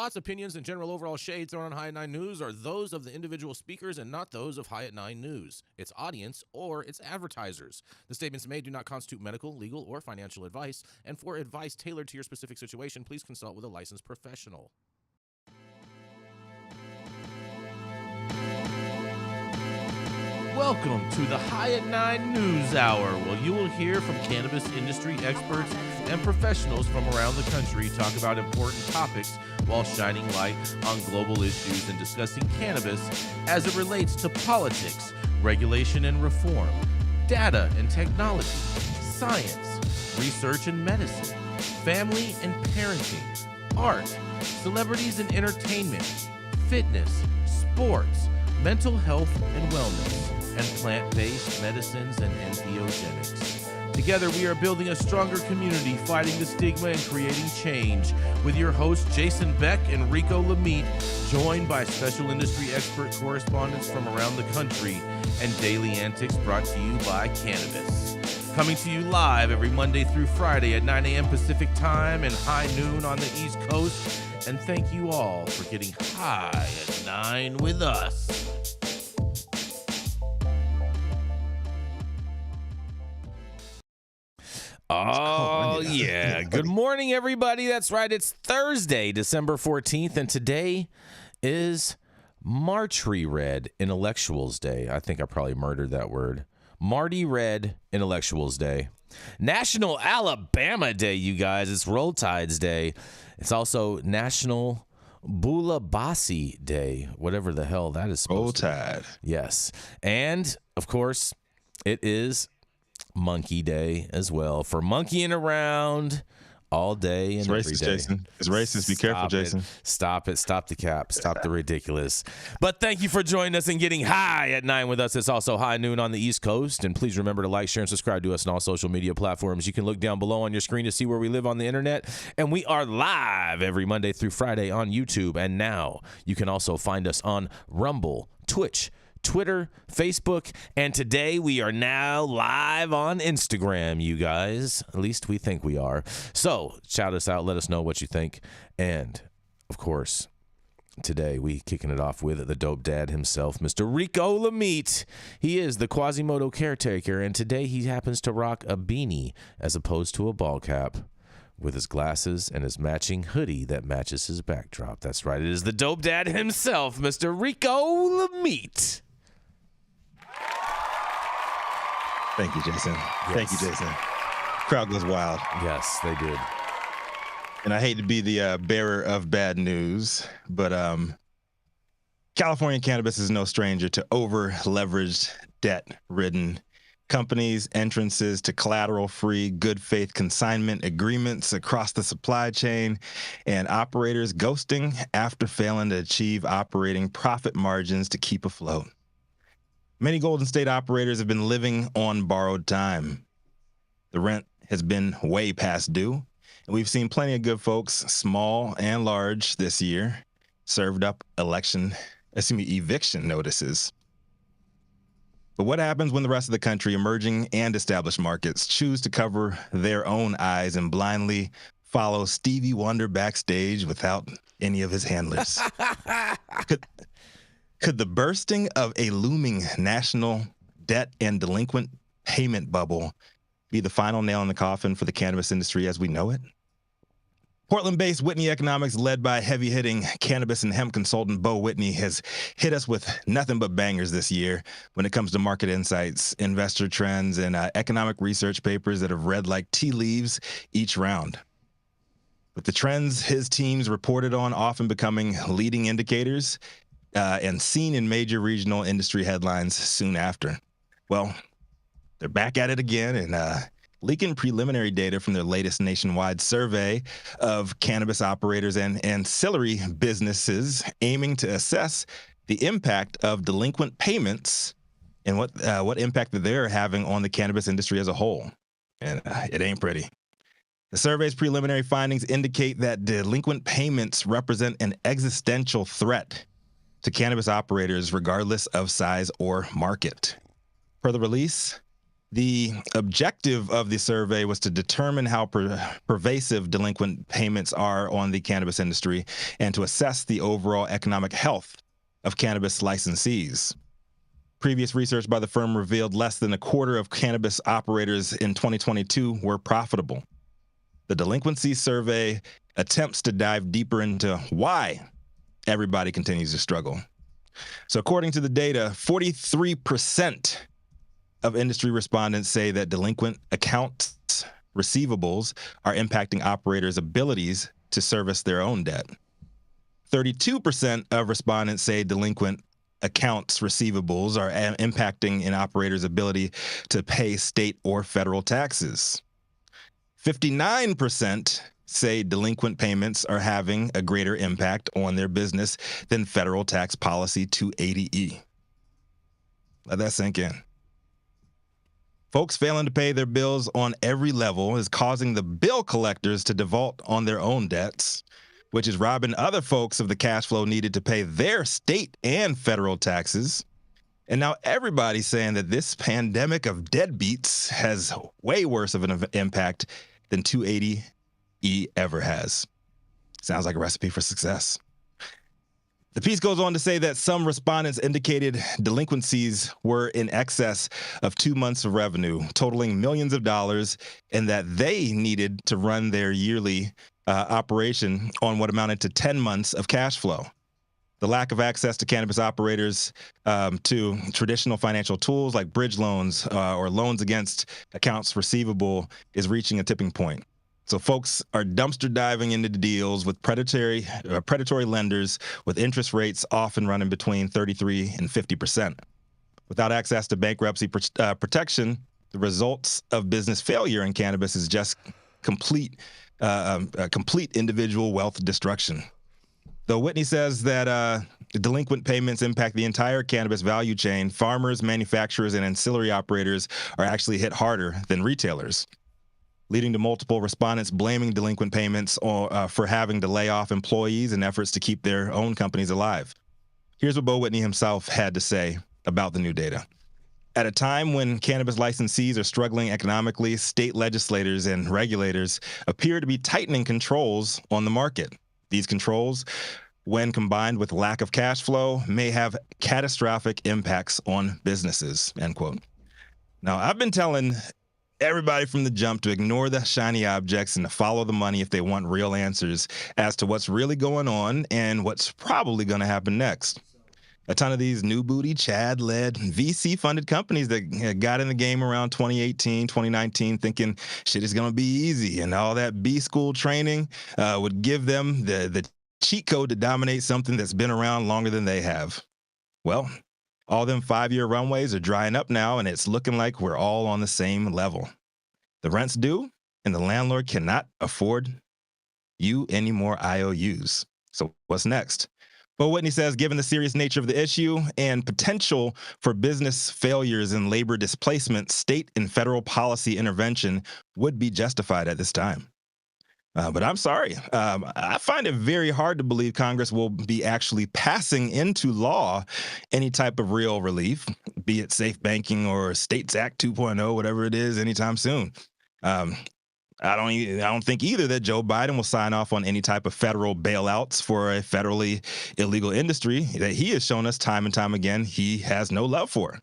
thoughts, opinions, and general overall shade thrown on High at 9 News are those of the individual speakers and not those of High at 9 News, its audience, or its advertisers. The statements made do not constitute medical, legal, or financial advice, and for advice tailored to your specific situation, please consult with a licensed professional. Welcome to the High at 9 News Hour, where you will hear from cannabis industry experts and professionals from around the country talk about important topics while shining light on global issues and discussing cannabis as it relates to politics, regulation and reform, data and technology, science, research and medicine, family and parenting, art, celebrities and entertainment, fitness, sports, mental health and wellness, and plant-based medicines and entheogenics. Together, we are building a stronger community, fighting the stigma and creating change. With your hosts, Jason Beck and Rico Lamitte, joined by special industry expert correspondents from around the country, and daily antics brought to you by Cannabis. Coming to you live every Monday through Friday at 9 a.m. Pacific Time and high noon on the East Coast. And thank you all for getting high at 9 with us. Oh, yeah. Good morning, everybody. That's right. It's Thursday, December 14th, and today is Martyred Intellectuals Day. I think I probably murdered that word. Martyred Intellectuals Day. National Alabama Day, you guys. It's Roll Tides Day. It's also National Bouillabaisse Day, whatever the hell that is supposed to be. Roll Tide. Yes. And, of course, it is Monkey Day as well, for monkeying around all day and every day. It's racist, Jason. It's racist. Be careful, Jason. Stop it. Stop the cap. Stop the ridiculous. But thank you for joining us and getting high at 9 with us. It's also high noon on the East Coast. And please remember to like, share, and subscribe to us on all social media platforms. You can look down below on your screen to see where we live on the internet. And we are live every Monday through Friday on YouTube. And now you can also find us on Rumble, Twitch, Twitter, Facebook, and today we are now live on Instagram, you guys. At least we think we are. So shout us out, let us know what you think. And, of course, today we kicking it off with the dope dad himself, Mr. Rico Lamitte. He is the Quasimodo caretaker, and today he happens to rock a beanie as opposed to a ball cap, with his glasses and his matching hoodie that matches his backdrop. That's right, it is the dope dad himself, Mr. Rico Lamitte. Thank you, Jason. Yes. Thank you, Jason. Crowd goes wild. Yes, they did. And I hate to be the bearer of bad news, but California cannabis is no stranger to over-leveraged, debt-ridden companies, entrances to collateral-free, good faith consignment agreements across the supply chain, and operators ghosting after failing to achieve operating profit margins to keep afloat. Many Golden State operators have been living on borrowed time. The rent has been way past due, and we've seen plenty of good folks, small and large, this year, served up eviction notices. But what happens when the rest of the country, emerging and established markets, choose to cover their own eyes and blindly follow Stevie Wonder backstage without any of his handlers? Could the bursting of a looming national debt and delinquent payment bubble be the final nail in the coffin for the cannabis industry as we know it? Portland-based Whitney Economics, led by heavy-hitting cannabis and hemp consultant Bo Whitney, has hit us with nothing but bangers this year when it comes to market insights, investor trends, and economic research papers that have read like tea leaves each round. With the trends his teams reported on often becoming leading indicators, and seen in major regional industry headlines soon after. Well, they're back at it again and leaking preliminary data from their latest nationwide survey of cannabis operators and ancillary businesses, aiming to assess the impact of delinquent payments and what impact that they're having on the cannabis industry as a whole. And it ain't pretty. The survey's preliminary findings indicate that delinquent payments represent an existential threat to cannabis operators regardless of size or market. Per the release, The objective of the survey was to determine how pervasive delinquent payments are on the cannabis industry and to assess the overall economic health of cannabis licensees. Previous research by the firm revealed less than a quarter of cannabis operators in 2022 were profitable. The delinquency survey attempts to dive deeper into why everybody continues to struggle. So according to the data, 43% of industry respondents say that delinquent accounts receivables are impacting operators' abilities to service their own debt. 32% of respondents say delinquent accounts receivables are impacting an operator's ability to pay state or federal taxes. 59% say delinquent payments are having a greater impact on their business than federal tax policy 280E. Let that sink in. Folks failing to pay their bills on every level is causing the bill collectors to default on their own debts, which is robbing other folks of the cash flow needed to pay their state and federal taxes. And now everybody's saying that this pandemic of deadbeats has way worse of an impact than 280E ever has. Sounds like a recipe for success. The piece goes on to say that some respondents indicated delinquencies were in excess of 2 months of revenue, totaling millions of dollars, and that they needed to run their yearly operation on what amounted to 10 months of cash flow. The lack of access to cannabis operators to traditional financial tools like bridge loans or loans against accounts receivable is reaching a tipping point. So folks are dumpster diving into deals with predatory lenders with interest rates often running between 33 and 50%. Without access to bankruptcy protection, the results of business failure in cannabis is just complete individual wealth destruction. Though Whitney says that delinquent payments impact the entire cannabis value chain, farmers, manufacturers, and ancillary operators are actually hit harder than retailers, leading to multiple respondents blaming delinquent payments for having to lay off employees in efforts to keep their own companies alive. Here's what Bo Whitney himself had to say about the new data. At a time when cannabis licensees are struggling economically, state legislators and regulators appear to be tightening controls on the market. These controls, when combined with lack of cash flow, may have catastrophic impacts on businesses, end quote. Now, I've been telling everybody from the jump to ignore the shiny objects and to follow the money if they want real answers as to what's really going on and what's probably going to happen next. A ton of these new booty, Chad-led, VC-funded companies that got in the game around 2018, 2019, thinking shit is going to be easy, and all that B-school training would give them the cheat code to dominate something that's been around longer than they have. Well, all them 5-year runways are drying up now, and it's looking like we're all on the same level. The rent's due, and the landlord cannot afford you any more IOUs. So what's next? Bo Whitney says, given the serious nature of the issue and potential for business failures and labor displacement, state and federal policy intervention would be justified at this time. But I'm sorry. I find it very hard to believe Congress will be actually passing into law any type of real relief, be it safe banking or States Act 2.0, whatever it is, anytime soon. I don't think either that Joe Biden will sign off on any type of federal bailouts for a federally illegal industry that he has shown us time and time again he has no love for.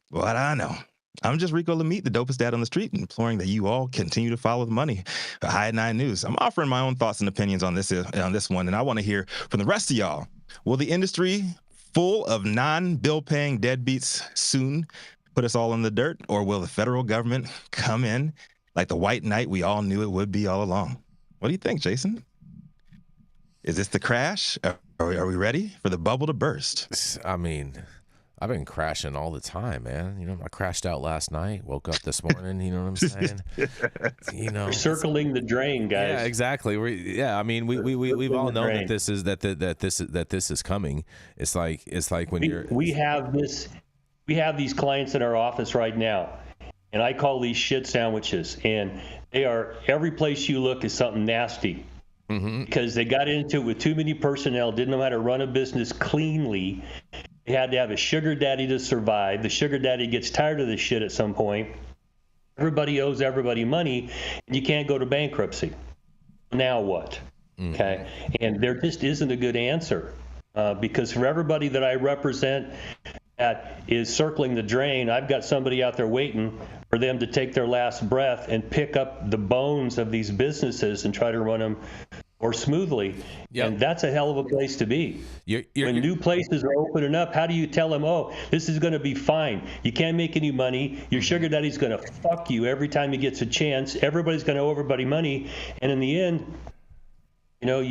What I know. I'm just Rico Lamitte, the dopest dad on the street, imploring that you all continue to follow the money. High at 9 News. I'm offering my own thoughts and opinions on this one, and I want to hear from the rest of y'all. Will the industry full of non-bill paying deadbeats soon put us all in the dirt, or will the federal government come in like the white knight we all knew it would be all along? What do you think, Jason? Is this the crash? Are we ready for the bubble to burst? I mean, I've been crashing all the time, man. You know, I crashed out last night, woke up this morning, you know what I'm saying? You know, we're circling the drain, guys. Yeah, exactly. We've all known that this is that this is coming. It's like when we have these clients in our office right now, and I call these shit sandwiches, and they are, every place you look is something nasty. Because they got into it with too many personnel, didn't know how to run a business cleanly, They had to have a sugar daddy to survive. The sugar daddy gets tired of this shit at some point. Everybody owes everybody money, and you can't go to bankruptcy. Now what? Okay. And there just isn't a good answer because for everybody that I represent that is circling the drain, I've got somebody out there waiting for them to take their last breath and pick up the bones of these businesses and try to run them more smoothly. Yep. And that's a hell of a place to be. When new places are opening up, how do you tell them, oh, this is going to be fine? You can't make any money. Your sugar daddy's going to fuck you every time he gets a chance. Everybody's going to owe everybody money. And in the end, you know,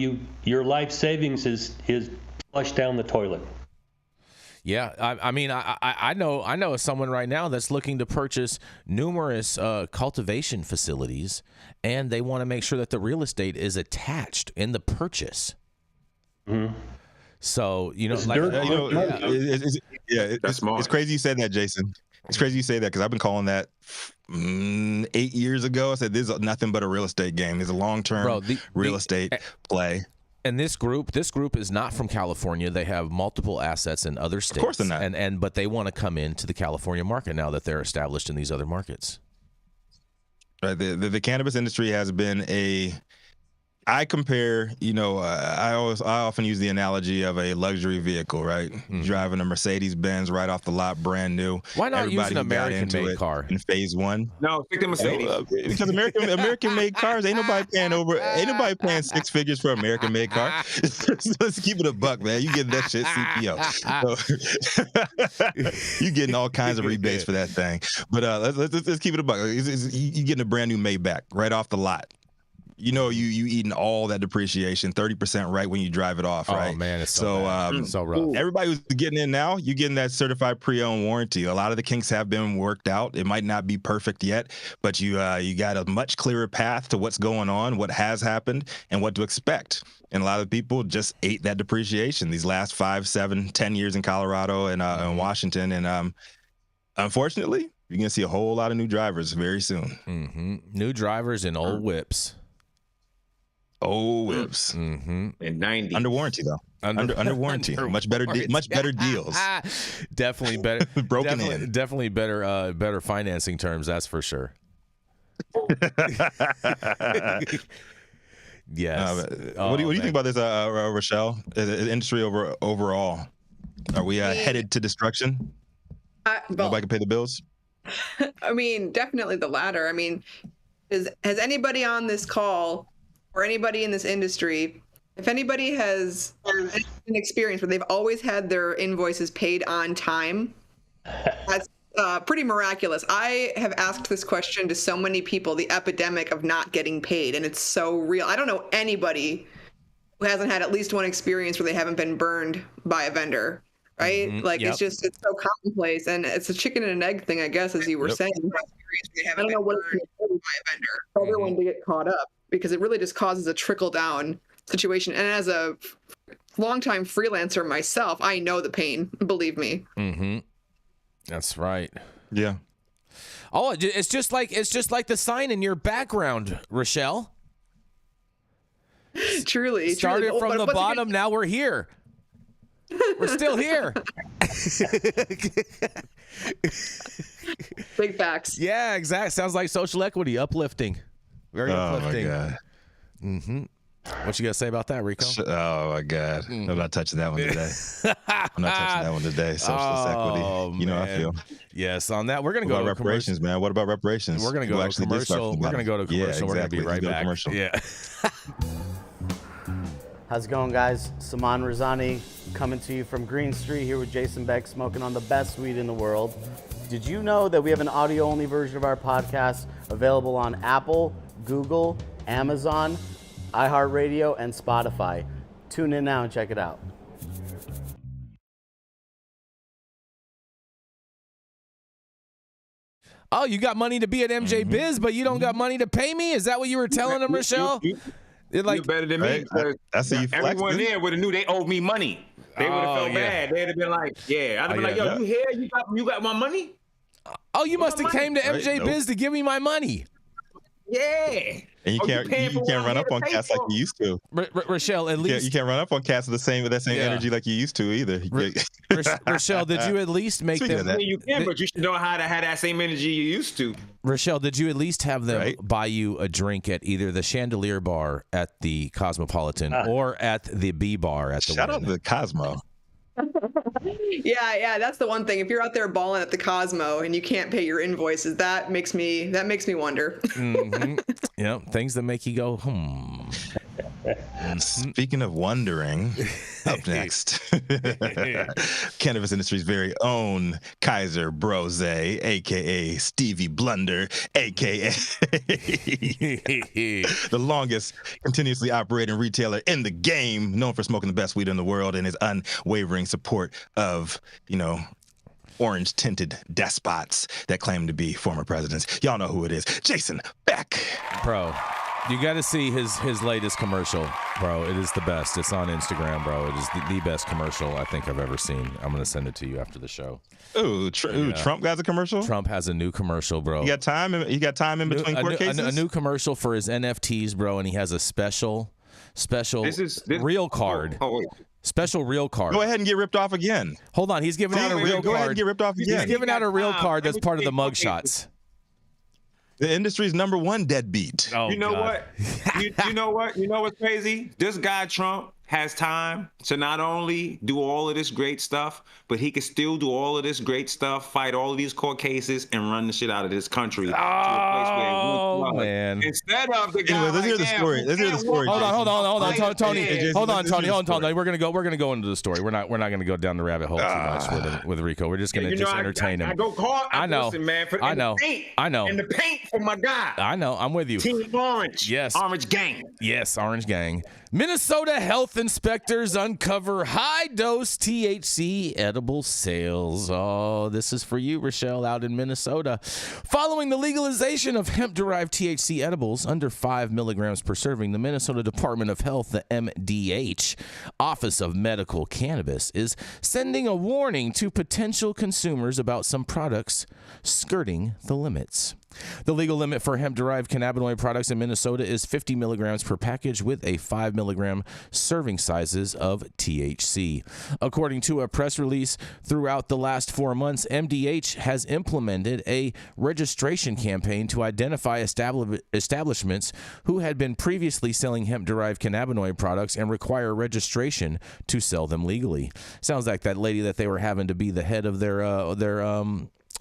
your life savings is flushed down the toilet. Yeah, I mean, I know someone right now that's looking to purchase numerous cultivation facilities, and they want to make sure that the real estate is attached in the purchase. Mm-hmm. So that's smart. It's crazy you said that, Jason. It's crazy you say that because I've been calling that 8 years ago. I said this is nothing but a real estate game. It's a long-term real estate play. And this group is not from California. They have multiple assets in other states. Of course they're not. But they want to come into the California market now that they're established in these other markets. Right. The cannabis industry has been I compare, I often use the analogy of a luxury vehicle, right? Mm-hmm. Driving a Mercedes-Benz right off the lot, brand new. Why not use an American-made car in phase one? No, pick the Mercedes. Because American-made cars, ain't nobody paying six figures for an American-made car. Let's keep it a buck, man. You getting that shit CPO. So, you getting all kinds of rebates for that thing. But let's keep it a buck. You getting a brand new Maybach right off the lot. You eating all that depreciation, 30% right when you drive it off, right? Oh man, it's so rough. Everybody who's getting in now, you're getting that certified pre-owned warranty. A lot of the kinks have been worked out. It might not be perfect yet, but you got a much clearer path to what's going on, what has happened, and what to expect. And a lot of people just ate that depreciation these last 5, 7, 10 years in Colorado and Washington, and unfortunately, you're gonna see a whole lot of new drivers very soon. Mm-hmm. New drivers and old whips. Old whips. Mm-hmm. In 90. Under warranty though. Under warranty. Much better deals. Definitely better. In. Definitely better financing terms. That's for sure. Yes. What do you think about this, Rachelle? The industry overall, are we headed to destruction? Nobody can pay the bills. I mean, definitely the latter. I mean, has anybody on this call or anybody in this industry, if anybody has an experience where they've always had their invoices paid on time, that's pretty miraculous. I have asked this question to so many people, the epidemic of not getting paid, and it's so real. I don't know anybody who hasn't had at least one experience where they haven't been burned by a vendor, right? Mm-hmm. Like, yep. It's so commonplace, and it's a chicken and an egg thing, I guess, as you were saying. I don't know what it's going to do by a vendor for everyone to get caught up, because it really just causes a trickle-down situation. And as a longtime freelancer myself, I know the pain, believe me. Mm-hmm. That's right. Yeah. Oh, it's just like the sign in your background, Rachelle. Truly. Started from the bottom, now we're here. We're still here. Big facts. Yeah, exactly. Sounds like social equity, uplifting. Very uplifting. Oh, my God. Mm-hmm. What you got to say about that, Rico? Oh, my God. Mm-hmm. I'm not touching that one today. Socialist equity. You know how I feel. Yes, on that. We're going to go to reparations, man. What about reparations? We're going to go to commercial. We're going to go to commercial. Yeah, exactly. We're going to be right back. Commercial. Yeah. How's it going, guys? Saman Razani coming to you from Green Street here with Jason Beck, smoking on the best weed in the world. Did you know that we have an audio-only version of our podcast available on Apple, Google, Amazon, iHeartRadio, and Spotify? Tune in now and check it out. Oh, you got money to be at MJ Biz, but you don't got money to pay me? Is that what you were telling them, Rachelle? You're better than me. That's how you flex, everyone there would have knew they owed me money. They would have felt bad. They'd have been like, I'd have been like, yo, you here? You got my money? Oh, you must have came to MJ Biz to give me my money. Yeah. And you can't run up on cats like you used to. Rachelle, at least You can't run up on cats with that same energy like you used to either. Rachelle, did you at least make them? I mean, you can, but you should know how to have that same energy you used to. Rachelle, did you at least have them buy you a drink at either the Chandelier Bar at the Cosmopolitan or at the B Bar at the Shout out to the Cosmo. Yeah, that's the one thing. If you're out there balling at the Cosmo and you can't pay your invoices, that makes me wonder. Mm-hmm. Yeah, things that make you go, Speaking of wondering, up next, cannabis industry's very own Kaiser Brose, aka Stevie Blunder, aka the longest continuously operating retailer in the game, known for smoking the best weed in the world and his unwavering support of, orange tinted despots that claim to be former presidents. Y'all know who it is. Jason Beck. Bro, you got to see his latest commercial, bro. It is the best. It's on Instagram, bro. It is the best commercial I think I've ever seen. I'm going to send it to you after the show. Ooh, Trump got a commercial? Trump has a new commercial, bro. You got time in between court cases? A new commercial for his NFTs, bro, and he has a special real card. Oh, wait. Special real card. Go ahead and get ripped off again. Hold on, he's giving out a real card. Go ahead and get ripped off again. He's giving out a real card that's part of the mugshots. The industry's #1 deadbeat. Oh, you know God. what? You know what? You know what's crazy? This guy Trump has time to not only do all of this great stuff, but he can still do all of this great stuff, fight all of these court cases, and run the shit out of this country to a place where it won't man. Instead of the guy. Anyway, let's hear the story. Hold on, Tony. Hold on, Tony. We're gonna go into the story. We're not gonna go down the rabbit hole too much with Rico. We're just gonna entertain him. I go hard. I know. Listen, man, I know. And the paint for my guy. I know. I'm with you. Team Orange. Yes. Orange Gang. Yes, Orange Gang. Minnesota health inspectors uncover high-dose THC edible sales. Oh, this is for you, Rachelle, out in Minnesota. Following the legalization of hemp-derived THC edibles under 5 milligrams per serving, the Minnesota Department of Health, the MDH, Office of Medical Cannabis, is sending a warning to potential consumers about some products skirting the limits. The legal limit for hemp-derived cannabinoid products in Minnesota is 50 milligrams per package with a 5 milligram serving sizes of THC. According to a press release, throughout the last 4 months, MDH has implemented a registration campaign to identify establishments who had been previously selling hemp-derived cannabinoid products and require registration to sell them legally. Sounds like that lady that they were having to be the head of their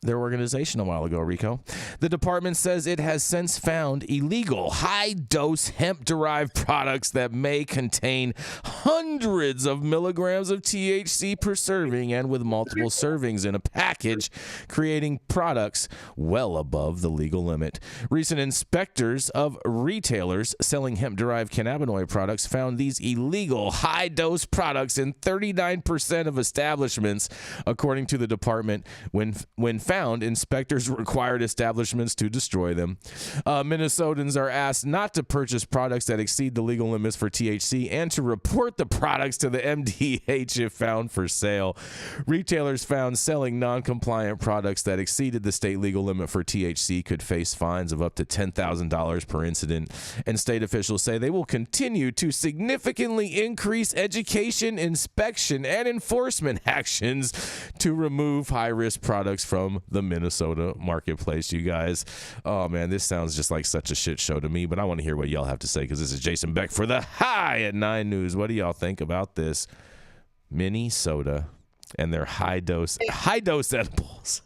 organization a while ago, Rico. The department says it has since found illegal high-dose hemp-derived products that may contain hundreds of milligrams of THC per serving and with multiple servings in a package, creating products well above the legal limit. Recent inspectors of retailers selling hemp-derived cannabinoid products found these illegal high-dose products in 39% of establishments, according to the department. When found, inspectors required establishments to destroy them. Minnesotans are asked not to purchase products that exceed the legal limits for THC and to report the products to the MDH if found for sale. Retailers found selling non-compliant products that exceeded the state legal limit for THC could face fines of up to $10,000 per incident, and state officials say they will continue to significantly increase education, inspection, and enforcement actions to remove high-risk products from the Minnesota marketplace. You guys, oh man, this sounds just like such a shit show to me, but I want to hear what y'all have to say because this is Jason Beck for the High at 9 News. What do y'all think about this? Minnesota and their high dose edibles.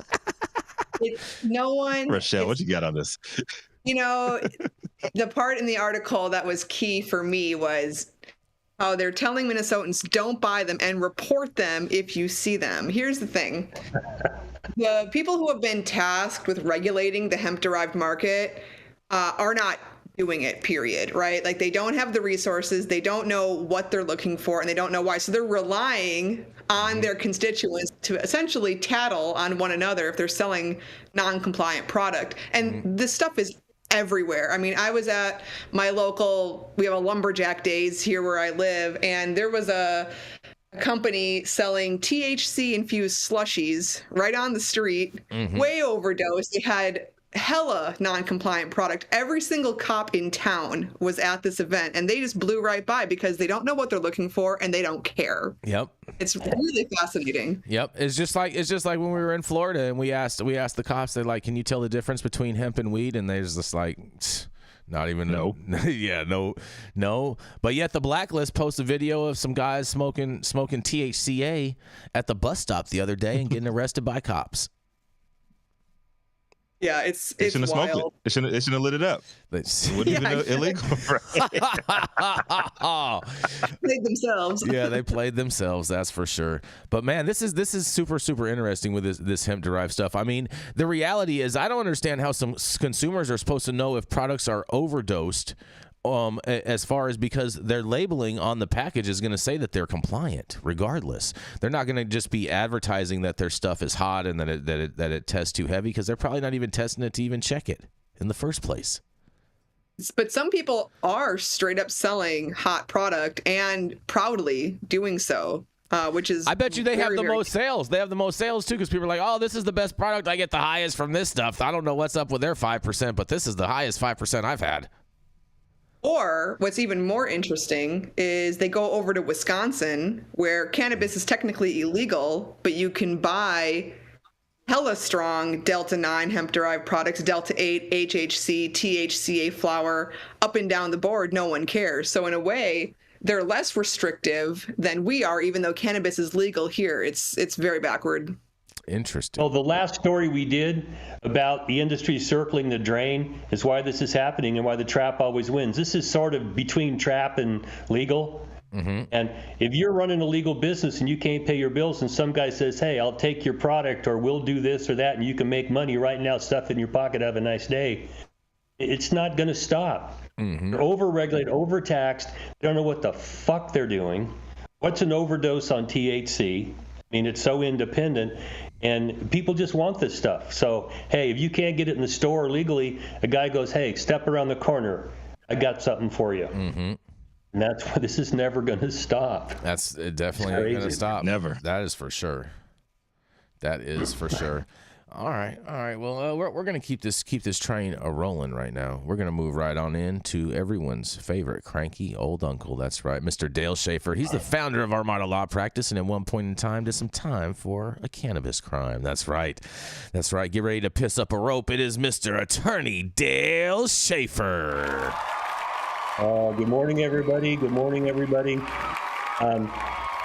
Rachelle, what you got on this? The part in the article that was key for me was how they're telling Minnesotans don't buy them and report them if you see them. Here's the thing. The people who have been tasked with regulating the hemp-derived market are not doing it, period, right? Like, they don't have the resources, they don't know what they're looking for, and they don't know why. So they're relying on their constituents to essentially tattle on one another if they're selling non-compliant product. And this stuff is everywhere. I mean, I was at my local, we have a lumberjack days here where I live, and there was a company selling THC infused slushies right on the street, way overdosed. They had hella non-compliant product. Every single cop in town was at this event, and they just blew right by because they don't know what they're looking for and they don't care. Yep. It's really fascinating. Yep. It's just like when we were in Florida and we asked the cops, they're like, can you tell the difference between hemp and weed? And they're just like, not even no. Yeah, no. But yet the Blacklist posts a video of some guys smoking THCA at the bus stop the other day and getting arrested by cops. Yeah, it's shouldn't have wild. smoked it. They shouldn't have lit it up. It wouldn't have been illegal. Played themselves. Yeah, they played themselves. That's for sure. But man, this is super interesting with this hemp derived stuff. I mean, the reality is, I don't understand how some consumers are supposed to know if products are overdosed. As far as, because their labeling on the package is going to say that they're compliant regardless. They're not going to just be advertising that their stuff is hot and that it tests too heavy, because they're probably not even testing it to even check it in the first place. But some people are straight up selling hot product and proudly doing so, which is, I bet you they have the most sales. They have the most sales too, because people are like, oh, this is the best product. I get the highest from this stuff. I don't know what's up with their 5%, but this is the highest 5% I've had. Or what's even more interesting is they go over to Wisconsin, where cannabis is technically illegal, but you can buy hella strong Delta 9 hemp-derived products, Delta 8, HHC, THCA flower, up and down the board. No one cares. So in a way, they're less restrictive than we are, even though cannabis is legal here. It's very backward. Interesting. Well, the last story we did about the industry circling the drain is why this is happening and why the trap always wins. This is sort of between trap and legal. Mm-hmm. And if you're running a legal business and you can't pay your bills and some guy says, hey, I'll take your product or we'll do this or that and you can make money right now, stuff in your pocket, have a nice day, it's not going to stop. Mm-hmm. They're overregulated, overtaxed. They don't know what the fuck they're doing. What's an overdose on THC? I mean, it's so independent. And people just want this stuff. So, hey, if you can't get it in the store legally, a guy goes, hey, step around the corner. I got something for you. Mm-hmm. And that's why this is never going to stop. That's definitely going to stop. Never. That is for sure. That is for sure. All right. Well, we're going to keep this train rolling right now. We're going to move right on into everyone's favorite cranky old uncle. That's right, Mr. Dale Schafer. He's the founder of Armada Law Practice, and at one point in time did some time for a cannabis crime. That's right. Get ready to piss up a rope. It is Mr. Attorney Dale Schafer. Good morning, everybody.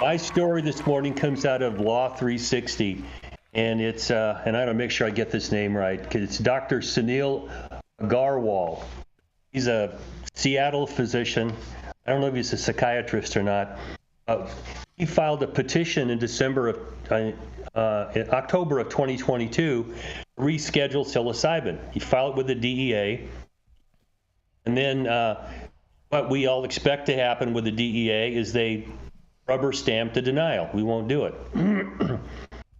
My story this morning comes out of Law 360. And it's, and I gotta make sure I get this name right, because it's Dr. Sunil Agarwal. He's a Seattle physician. I don't know if he's a psychiatrist or not. He filed a petition in October of 2022 to reschedule psilocybin. He filed it with the DEA. And then what we all expect to happen with the DEA is they rubber stamp the denial. We won't do it.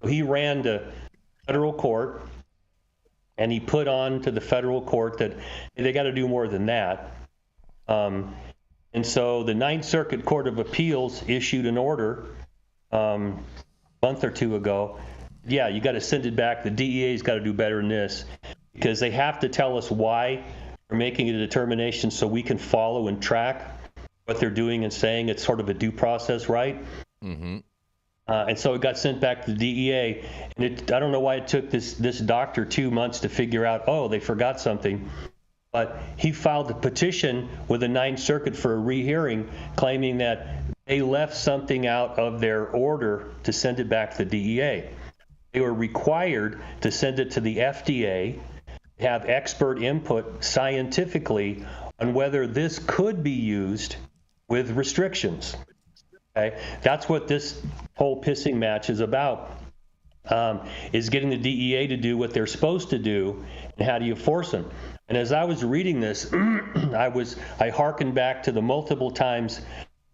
He ran to federal court, and he put on to the federal court that they got to do more than that. And so the Ninth Circuit Court of Appeals issued an order a month or two ago. Yeah, you got to send it back. The DEA's got to do better than this, because they have to tell us why they're making a determination so we can follow and track what they're doing and saying. It's sort of a due process right. Mm-hmm. And so it got sent back to the DEA, and I don't know why it took this doctor 2 months to figure out, oh, they forgot something. But he filed a petition with the Ninth Circuit for a rehearing, claiming that they left something out of their order to send it back to the DEA. They were required to send it to the FDA, have expert input scientifically on whether this could be used with restrictions. Okay, that's what this whole pissing match is about, is getting the DEA to do what they're supposed to do, and how do you force them? And as I was reading this, I hearkened back to the multiple times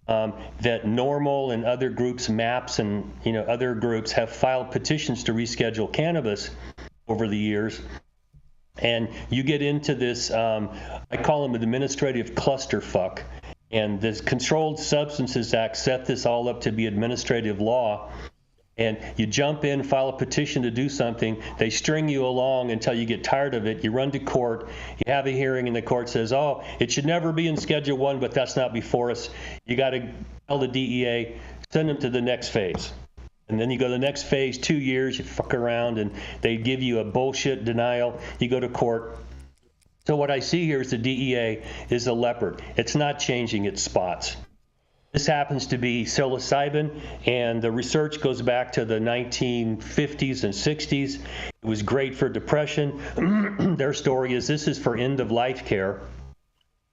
that NORML and other groups, MAPS and other groups have filed petitions to reschedule cannabis over the years. And you get into this, I call them an administrative clusterfuck. And this Controlled Substances Act set this all up to be administrative law. and you jump in, file a petition to do something. They string you along until you get tired of it. You run to court. You have a hearing, and the court says, oh, it should never be in Schedule 1, but that's not before us. You got to tell the DEA, send them to the next phase. And then you go to the next phase, 2 years, you fuck around, and they give you a bullshit denial. You go to court. So what I see here is the DEA is a leopard. It's not changing its spots. This happens to be psilocybin, and the research goes back to the 1950s and 60s. It was great for depression. Their story is this is for end-of-life care.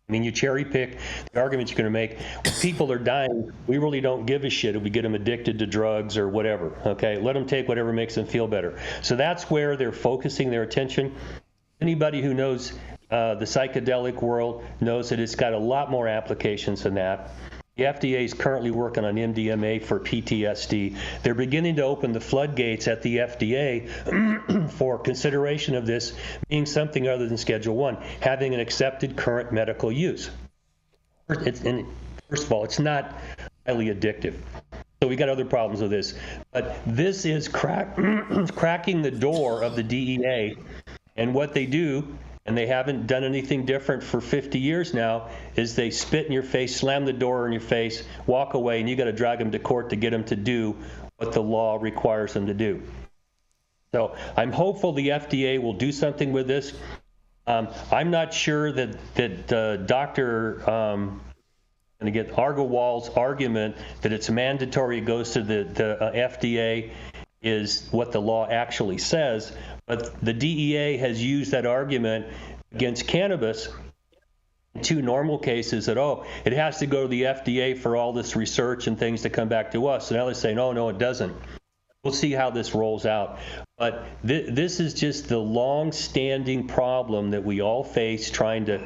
I mean, you cherry pick the arguments you're going to make. When people are dying, we really don't give a shit if we get them addicted to drugs or whatever, okay? Let them take whatever makes them feel better. So that's where they're focusing their attention. Anybody who knows the psychedelic world knows that it's got a lot more applications than that. The FDA is currently working on MDMA for PTSD. They're beginning to open the floodgates at the FDA for consideration of this being something other than Schedule 1, having an accepted current medical use. First of all, it's not highly addictive. So we got other problems with this. But this is cracking the door of the DEA. And what they do, and they haven't done anything different for 50 years now, is they spit in your face, slam the door in your face, walk away, and you got to drag them to court to get them to do what the law requires them to do. So I'm hopeful the FDA will do something with this. I'm not sure that Dr. And again, Argowal's argument that it's mandatory, it goes to the FDA, is what the law actually says. But the DEA has used that argument against cannabis in 2 normal cases that, oh, it has to go to the FDA for all this research and things to come back to us. So now they're saying, oh, no, it doesn't. We'll see how this rolls out. But this is just the long-standing problem that we all face, trying to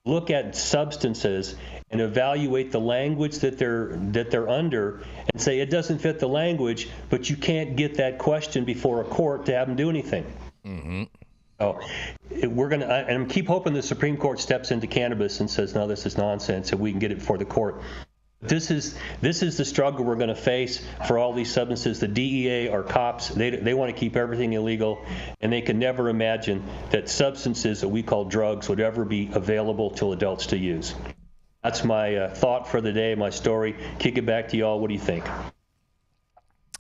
look at substances and evaluate the language that they're under and say it doesn't fit the language, but you can't get that question before a court to have them do anything. Mm-hmm. So we're going to, and keep hoping the Supreme Court steps into cannabis and says, no, this is nonsense, and we can get it before the court. This is the struggle we're going to face for all these substances. The DEA are cops. They want to keep everything illegal, and they can never imagine that substances that we call drugs would ever be available to adults to use. That's my thought for the day, my story. Kick it back to y'all. What do you think?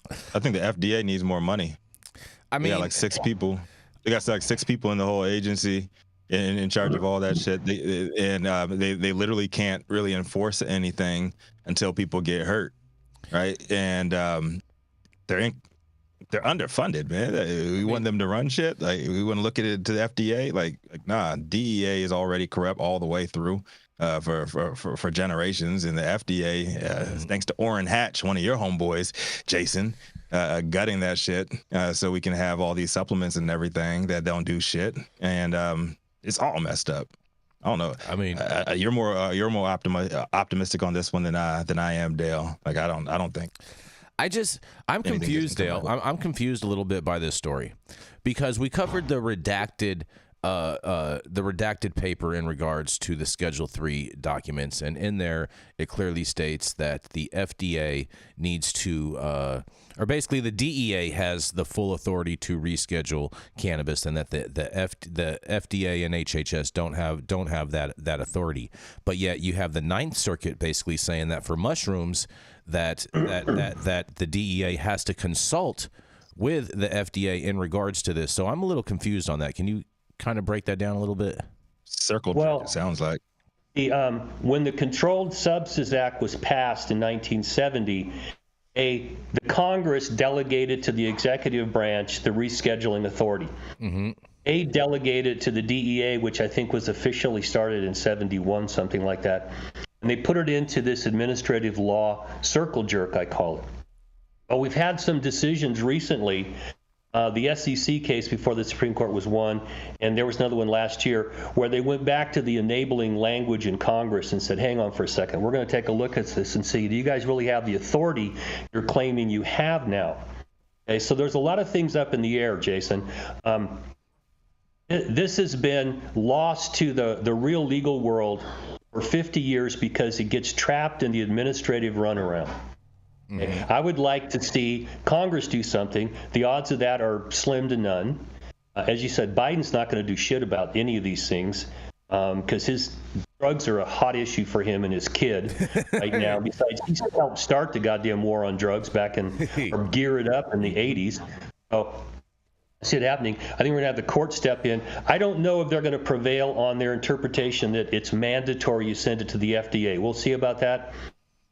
I think the FDA needs more money. I mean, they got like 6 people. They got like 6 people in the whole agency in charge of all that shit. They literally can't really enforce anything until people get hurt, right? And they're underfunded, man. We want them to run shit. Like, we want to look at it to the FDA. Like nah, DEA is already corrupt all the way through. For generations, and the FDA, thanks to Orrin Hatch, one of your homeboys, Jason, gutting that shit so we can have all these supplements and everything that don't do shit, and it's all messed up. I don't know. I mean, you're more optimistic on this one than I am, Dale. Like I don't think. I'm confused, Dale. I'm confused a little bit by this story because we covered the redacted paper in regards to the Schedule 3 documents, and in there it clearly states that the FDA needs to, or basically the DEA has the full authority to reschedule cannabis, and that the FDA and HHS don't have that authority. But yet you have the Ninth Circuit basically saying that for mushrooms, that the DEA has to consult with the FDA in regards to this. So I'm a little confused on that. Can you kind of break that down a little bit? Circle jerk, it sounds like. When the Controlled Substances Act was passed in 1970, the Congress delegated to the executive branch the rescheduling authority. Mm-hmm. They delegated to the DEA, which I think was officially started in 71, something like that. And they put it into this administrative law circle jerk, I call it. Well, we've had some decisions recently. The SEC case before the Supreme Court was one, and there was another one last year where they went back to the enabling language in Congress and said, hang on for a second, we're going to take a look at this and see, do you guys really have the authority you're claiming you have now? Okay, so there's a lot of things up in the air, Jason. This has been lost to the real legal world for 50 years because it gets trapped in the administrative runaround. I would like to see Congress do something. The odds of that are slim to none. As you said, Biden's not going to do shit about any of these things because his drugs are a hot issue for him and his kid right now. Besides, he's helped start the goddamn war on drugs back in, or gear it up in the 80s. So I see it happening. I think we're going to have the court step in. I don't know if they're going to prevail on their interpretation that it's mandatory you send it to the FDA. We'll see about that.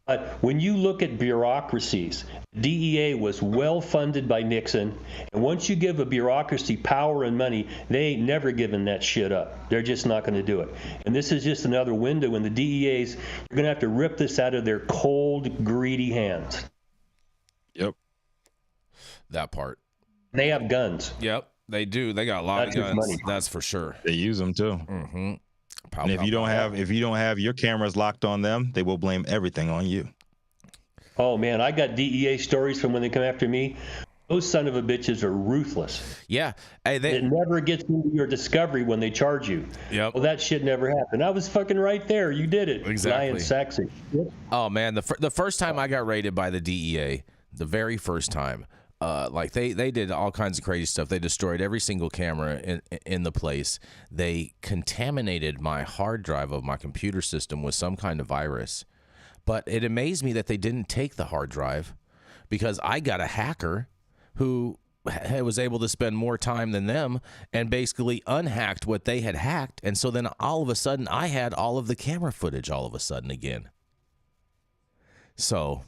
But when you look at bureaucracies, DEA was well funded by Nixon, and once you give a bureaucracy power and money, they ain't never giving that shit up. They're just not going to do it. And this is just another window in the DEA's. You're going to have to rip this out of their cold, greedy hands. Yep. That part. They have guns. Yep, they do. They got a lot of guns. Money. That's for sure. They use them too. Mm-hmm. And if you don't have your cameras locked on them, they will blame everything on you. Oh man, I got DEA stories from when they come after me. Those son of a bitches are ruthless. Yeah, hey, it never gets into your discovery when they charge you. Yep. Well, that shit never happened. I was fucking right there. You did it. Exactly. Lying sexy. Yep. Oh man, the first time I got raided by the DEA, the very first time. Like they did all kinds of crazy stuff. They destroyed every single camera in the place. They contaminated my hard drive of my computer system with some kind of virus. But it amazed me that they didn't take the hard drive because I got a hacker who was able to spend more time than them and basically unhacked what they had hacked. And so then all of a sudden I had all of the camera footage all of a sudden again. So...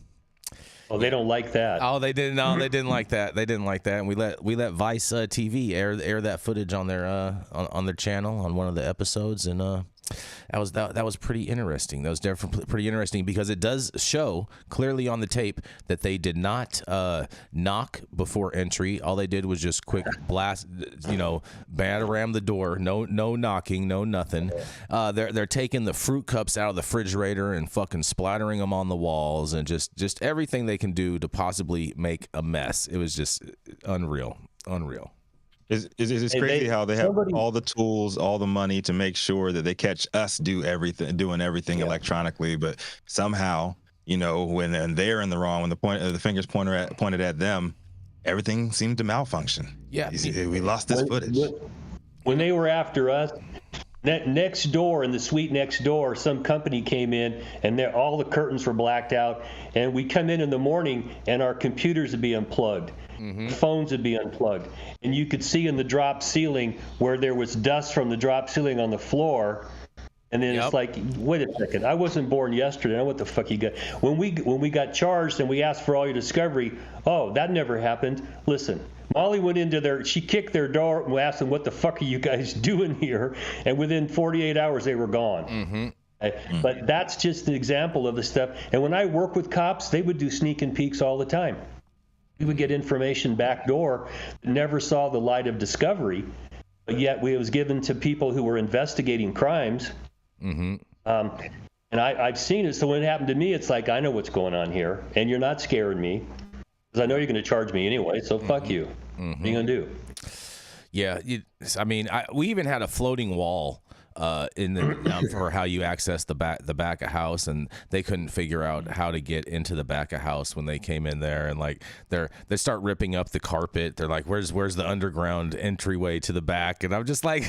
Oh, they don't like that. Oh, they didn't. No, they didn't like that. They didn't like that. And we let Vice TV air that footage on their on their channel on one of the episodes, and that was pretty interesting. That was definitely pretty interesting because it does show clearly on the tape that they did not knock before entry. All they did was just quick blast, batter-ram the door. No knocking, no nothing. They're taking the fruit cups out of the refrigerator and fucking splattering them on the walls and just everything they can do to possibly make a mess. It was just unreal. It's crazy how they have all the tools, all the money to make sure that they catch us doing everything electronically, but somehow, when they're in the wrong, when the fingers pointed at them, everything seemed to malfunction. Yeah, we lost this footage. When they were after us, next door, in the suite next door, some company came in and all the curtains were blacked out, and we come in the morning and our computers would be unplugged. Mm-hmm. Phones would be unplugged, and you could see in the drop ceiling where there was dust from the drop ceiling on the floor. And then It's like, wait a second, I wasn't born yesterday. I know what the fuck you got. When we got charged and we asked for all your discovery, oh, that never happened. Listen, Molly went into she kicked their door and asked them, what the fuck are you guys doing here? And within 48 hours, they were gone. Mm-hmm. But that's just an example of the stuff. And when I work with cops, they would do sneak and peeks all the time. We would get information backdoor that never saw the light of discovery, but yet it was given to people who were investigating crimes. Mm-hmm. And I've seen it. So when it happened to me, it's like, I know what's going on here, and you're not scaring me because I know you're going to charge me anyway. So fuck you. Mm-hmm. What are you going to do? Yeah. We even had a floating wall for how you access the back of house, and they couldn't figure out how to get into the back of house when they came in there, and like they start ripping up the carpet. They're like, where's the underground entryway to the back? And I'm just like,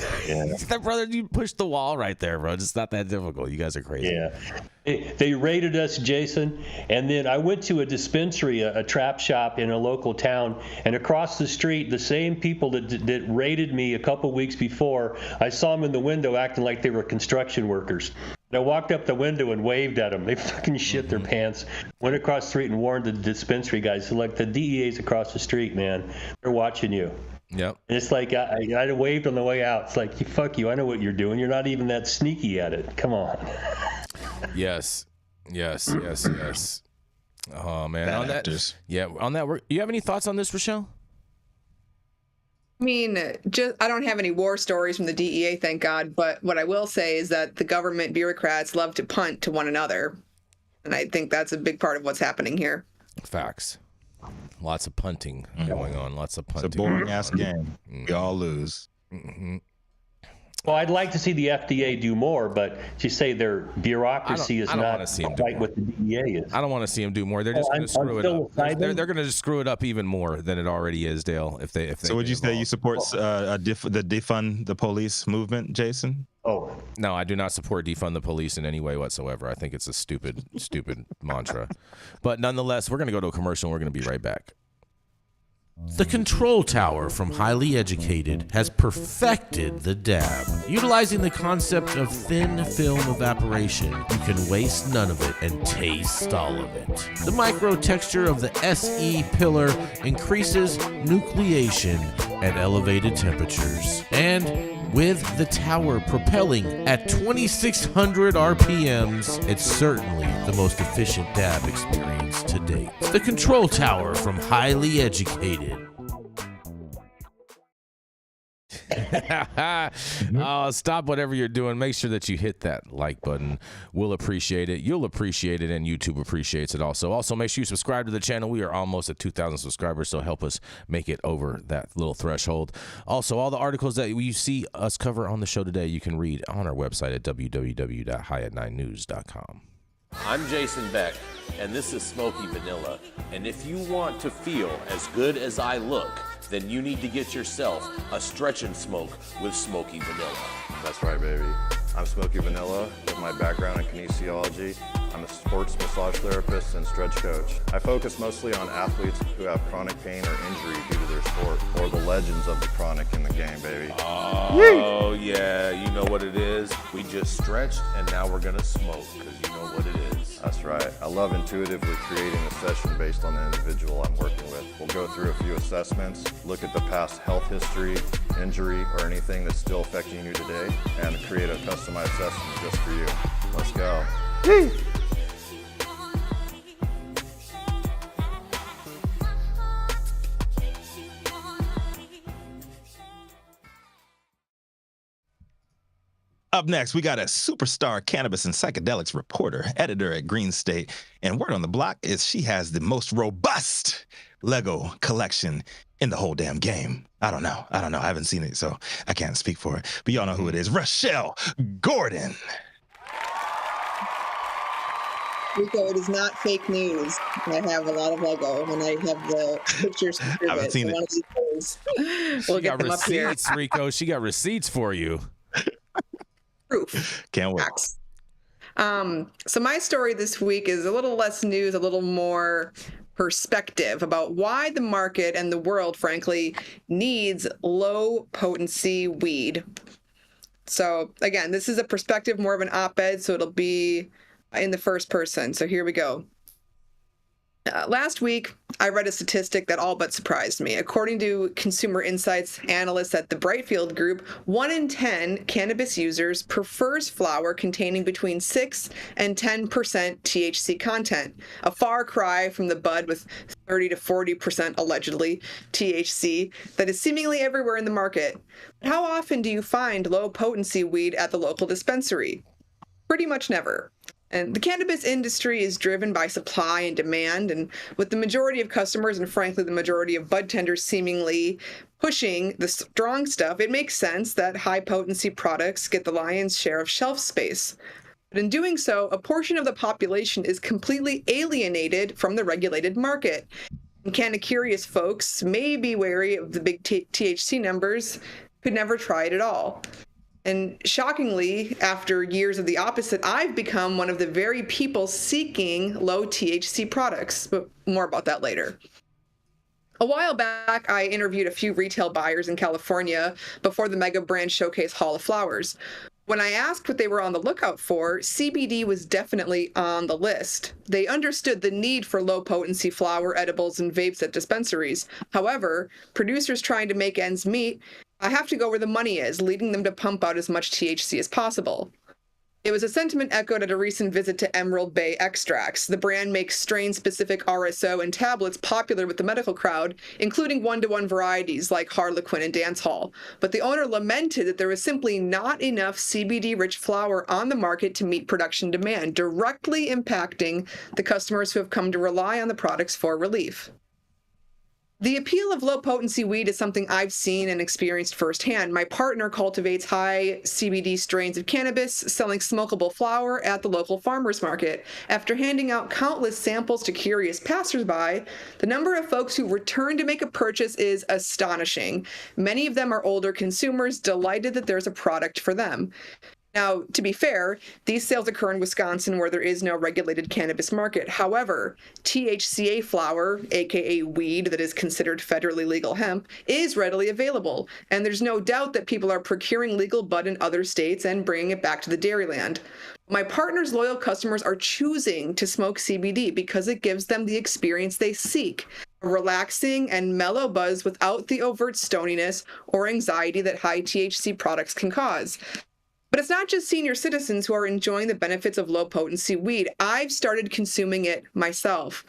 brother, you pushed the wall right there, bro. It's not that difficult. You guys are crazy. Yeah. They raided us, Jason, and then I went to a dispensary, a trap shop in a local town, and across the street, the same people that raided me a couple weeks before, I saw them in the window acting like they were construction workers. And I walked up the window and waved at them. They fucking shit their pants. Went across the street and warned the dispensary guys. So like, the DEA's across the street, man. They're watching you. Yep. And it's like, I waved on the way out. It's like, fuck you. I know what you're doing. You're not even that sneaky at it. Come on. Yes. Oh man, on that. You have any thoughts on this, Rachelle? I mean, I don't have any war stories from the DEA, thank God. But what I will say is that the government bureaucrats love to punt to one another, and I think that's a big part of what's happening here. Facts. Lots of punting going on. Lots of punting. It's a boring ass game. We all lose. Mm-hmm. Well, I'd like to see the FDA do more, but you say their bureaucracy is not quite what the DEA is. I don't want to see them do more. They're just going to screw it up. They're going to just screw it up even more than it already is, Dale. If they so would you say you support the defund the police movement, Jason? Oh no, I do not support defund the police in any way whatsoever. I think it's a stupid mantra. But nonetheless, we're going to go to a commercial. And we're going to be right back. The Control Tower from Highly Educated has perfected the dab. Utilizing the concept of thin film evaporation, you can waste none of it and taste all of it. The micro texture of the SE pillar increases nucleation at elevated temperatures. And with the tower propelling at 2,600 RPMs, it's certainly the most efficient dab experience to date. The Control Tower from Highly Educated. Stop whatever you're doing. Make sure that you hit that like button. We'll appreciate it. You'll appreciate it, and YouTube appreciates it also. Also, make sure you subscribe to the channel. We are almost at 2,000 subscribers, so help us make it over that little threshold. Also, all the articles that you see us cover on the show today, you can read on our website at www.highat9news.com. I'm Jason Beck, and this is Smoky Vanilla. And if you want to feel as good as I look, then you need to get yourself a stretch and smoke with Smoky Vanilla. That's right, baby. I'm Smoky Vanilla with my background in kinesiology. I'm a sports massage therapist and stretch coach. I focus mostly on athletes who have chronic pain or injury due to their sport, or the legends of the chronic in the game, baby. Oh, yeah, you know what it is. We just stretched, and now we're gonna smoke, because you know what it is. That's right. I love intuitively creating a session based on the individual I'm working with. We'll go through a few assessments, look at the past health history, injury, or anything that's still affecting you today, and create a customized session just for you. Let's go. Up next, we got a superstar cannabis and psychedelics reporter, editor at Green State, and word on the block is she has the most robust Lego collection in the whole damn game. I don't know. I haven't seen it, so I can't speak for it. But y'all know who it is. Rachelle Gordon. Rico, it is not fake news. I have a lot of Lego, and I have the pictures to prove I haven't seen it. One of these days, we'll get them up here. Receipts, Rico. She got receipts for you. Proof. Can't wait. Facts. So my story this week is a little less news, a little more perspective about why the market and the world, frankly, needs low potency weed. So again, this is a perspective, more of an op-ed, so it'll be in the first person. So here we go. Last week, I read a statistic that all but surprised me. According to consumer insights analysts at the Brightfield Group, 1 in 10 cannabis users prefers flower containing between 6 and 10% THC content, a far cry from the bud with 30 to 40% allegedly THC that is seemingly everywhere in the market. How often do you find low potency weed at the local dispensary? Pretty much never. And the cannabis industry is driven by supply and demand, and with the majority of customers and frankly the majority of bud tenders seemingly pushing the strong stuff, it makes sense that high potency products get the lion's share of shelf space. But in doing so, a portion of the population is completely alienated from the regulated market. And canna-curious folks may be wary of the big THC numbers, could never try it at all. And shockingly, after years of the opposite, I've become one of the very people seeking low THC products, but more about that later. A while back, I interviewed a few retail buyers in California before the Mega Brand Showcase Hall of Flowers. When I asked what they were on the lookout for, CBD was definitely on the list. They understood the need for low-potency flower, edibles, and vapes at dispensaries. However, producers trying to make ends meet, I have to go where the money is, leading them to pump out as much THC as possible. It was a sentiment echoed at a recent visit to Emerald Bay Extracts. The brand makes strain-specific RSO and tablets popular with the medical crowd, including one-to-one varieties like Harlequin and Dancehall. But the owner lamented that there was simply not enough CBD-rich flower on the market to meet production demand, directly impacting the customers who have come to rely on the products for relief. The appeal of low potency weed is something I've seen and experienced firsthand. My partner cultivates high CBD strains of cannabis, selling smokable flower at the local farmers market. After handing out countless samples to curious passersby, the number of folks who return to make a purchase is astonishing. Many of them are older consumers, delighted that there's a product for them. Now, to be fair, these sales occur in Wisconsin where there is no regulated cannabis market. However, THCA flower, aka weed that is considered federally legal hemp, is readily available, and there's no doubt that people are procuring legal bud in other states and bringing it back to the dairyland. My partner's loyal customers are choosing to smoke CBD because it gives them the experience they seek. A relaxing and mellow buzz without the overt stoniness or anxiety that high THC products can cause. But it's not just senior citizens who are enjoying the benefits of low-potency weed. I've started consuming it myself.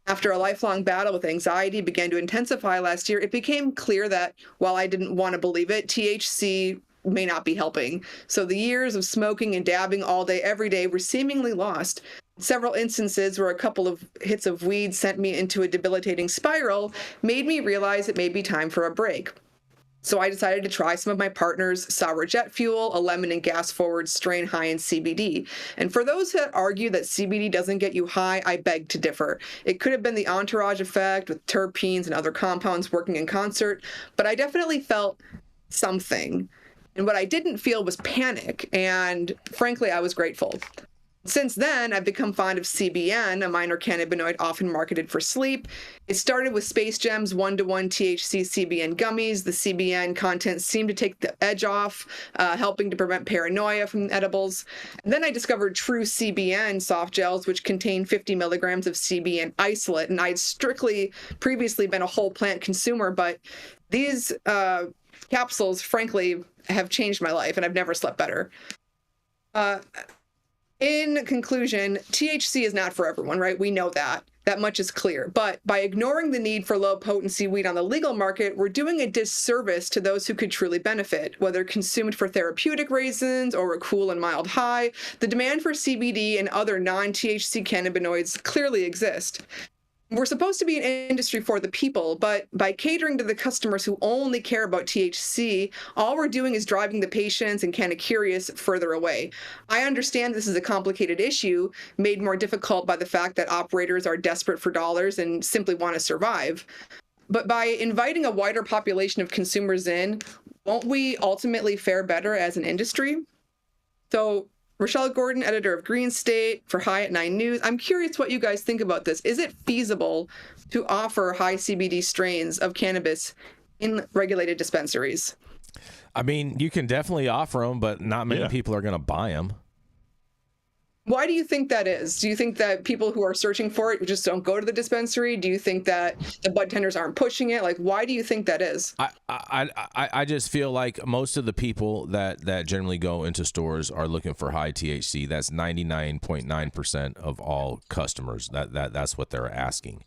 After a lifelong battle with anxiety began to intensify last year, it became clear that, while I didn't want to believe it, THC may not be helping. So the years of smoking and dabbing all day, every day were seemingly lost. Several instances where a couple of hits of weed sent me into a debilitating spiral made me realize it may be time for a break. So I decided to try some of my partner's sour jet fuel, a lemon and gas forward strain high in CBD. And for those that argue that CBD doesn't get you high, I beg to differ. It could have been the entourage effect with terpenes and other compounds working in concert, but I definitely felt something. And what I didn't feel was panic, and frankly, I was grateful. Since then, I've become fond of CBN, a minor cannabinoid often marketed for sleep. It started with Space Gem's 1-to-1 THC CBN gummies. The CBN content seemed to take the edge off, helping to prevent paranoia from edibles. And then I discovered True CBN soft gels, which contain 50 milligrams of CBN isolate. And I'd strictly previously been a whole plant consumer, but these capsules, frankly, have changed my life, and I've never slept better. In conclusion, THC is not for everyone, right? We know that. That much is clear. But by ignoring the need for low-potency weed on the legal market, we're doing a disservice to those who could truly benefit. Whether consumed for therapeutic reasons or a cool and mild high, the demand for CBD and other non-THC cannabinoids clearly exist. We're supposed to be an industry for the people, but by catering to the customers who only care about THC, all we're doing is driving the patients and canna curious further away. I understand this is a complicated issue, made more difficult by the fact that operators are desperate for dollars and simply want to survive. But by inviting a wider population of consumers in, won't we ultimately fare better as an industry? So, Rachelle Gordon, editor of Green State for High at 9 News. I'm curious what you guys think about this. Is it feasible to offer high CBD strains of cannabis in regulated dispensaries? I mean, you can definitely offer them, but not many people are going to buy them. Why do you think that is? Do you think that people who are searching for it just don't go to the dispensary? Do you think that the bud tenders aren't pushing it? Like, why do you think that is? I just feel like most of the people that generally go into stores are looking for high THC. That's 99.9% of all customers. That's what they're asking.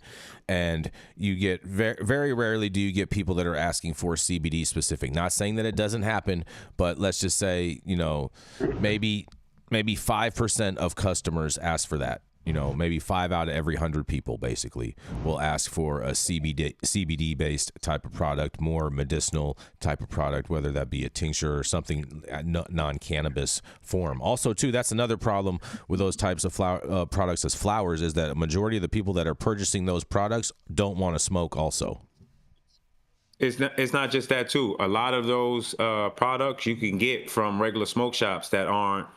And you get very rarely do you get people that are asking for CBD specific. Not saying that it doesn't happen, but let's just say, maybe 5% of customers ask for that. Maybe 5 out of every 100 people basically will ask for a CBD based type of product, more medicinal type of product, whether that be a tincture or something non-cannabis form. Also, too, that's another problem with those types of products as flowers, is that a majority of the people that are purchasing those products don't want to smoke also. It's not just that, too. A lot of those products you can get from regular smoke shops that aren't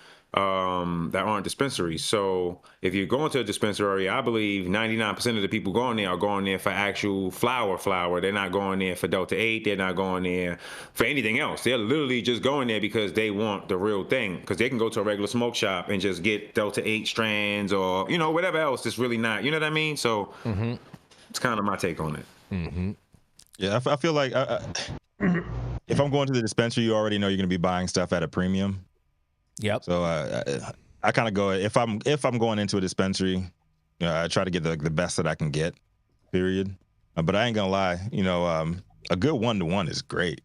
dispensaries. So if you're going to a dispensary, I believe 99% of the people going there are going there for actual flower. They're not going there for Delta 8. They're not going there for anything else. They're literally just going there because they want the real thing. Because they can go to a regular smoke shop and just get Delta 8 strands or, whatever else that's really not, you know what I mean? So it's kind of my take on it. Mm-hmm. Yeah, I feel like if I'm going to the dispensary, you already know you're going to be buying stuff at a premium. Yep. So I kind of go, if I'm going into a dispensary, I try to get the best that I can get, period. But I ain't gonna lie, a good 1-to-1 is great.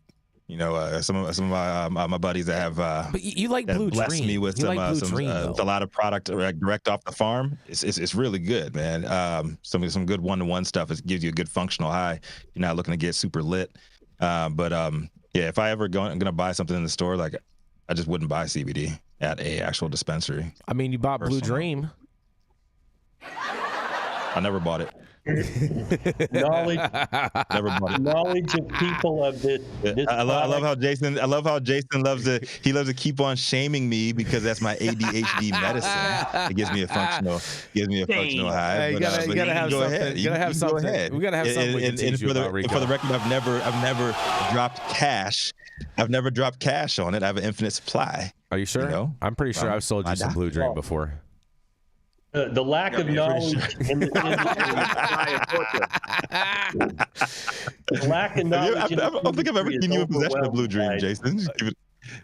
some of my buddies that have but you like that Blue blessed Dream. me with You some like Blue Dream, with a lot of product direct off the farm. It's really good, man. Some good one-to-one stuff. It gives you a good functional high. You're not looking to get super lit. Yeah, if I ever I'm gonna buy something in the store, like I just wouldn't buy CBD at a actual dispensary. I mean, you bought Blue Dream. I never bought it. Knowledge, Never bought it. knowledge of people of this. I love how Jason. I love how Jason loves to keep on shaming me because that's my ADHD medicine. It gives me a functional high. You gotta have something. You gotta have something. We gotta have something. And for the record, I've never dropped cash. I've never dropped cash on it. I have an infinite supply. Are you sure? You know? I'm pretty sure I've sold you some Blue Dream before. The lack of knowledge in this industry. The lack of knowledge. I don't think I've ever seen you in possession of Blue Dream, Jason.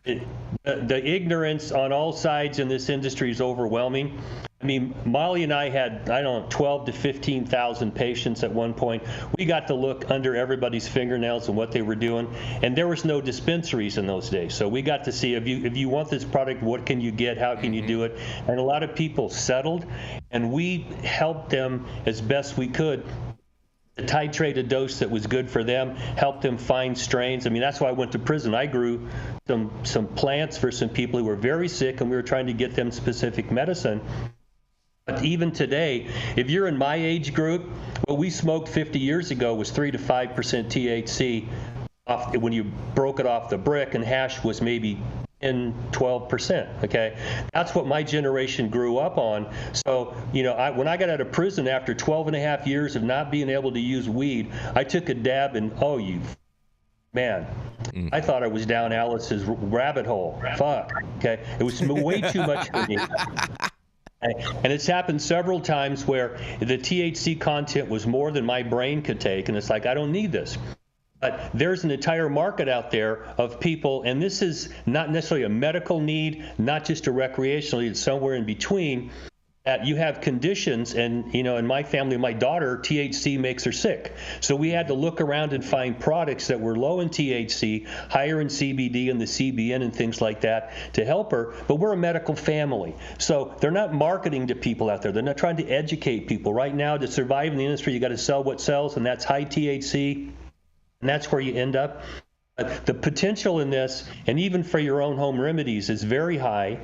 The ignorance on all sides in this industry is overwhelming. I mean, Molly and I had, 12 to 15,000 patients at one point. We got to look under everybody's fingernails and what they were doing, and there was no dispensaries in those days. So we got to see, if you want this product, what can you get? How can you do it? And a lot of people settled, and we helped them as best we could to titrate a dose that was good for them, help them find strains. I mean, that's why I went to prison. I grew some plants for some people who were very sick, and we were trying to get them specific medicine. But even today, if you're in my age group, what we smoked 50 years ago was 3 to 5% THC when you broke it off the brick, and hash was maybe 10, 12%. Okay, that's what my generation grew up on. So, when I got out of prison after 12 and a half years of not being able to use weed, I took a dab and I thought I was down Alice's rabbit hole. Fuck. Okay, it was way too much for me. And it's happened several times where the THC content was more than my brain could take, and it's like, I don't need this. But there's an entire market out there of people, and this is not necessarily a medical need, not just a recreational need, it's somewhere in between, that you have conditions, and in my family, my daughter, THC makes her sick. So we had to look around and find products that were low in THC, higher in CBD and the CBN and things like that to help her. But we're a medical family, so they're not marketing to people out there. They're not trying to educate people. Right now, to survive in the industry, you got to sell what sells, and that's high THC, and that's where you end up. But the potential in this, and even for your own home remedies, is very high.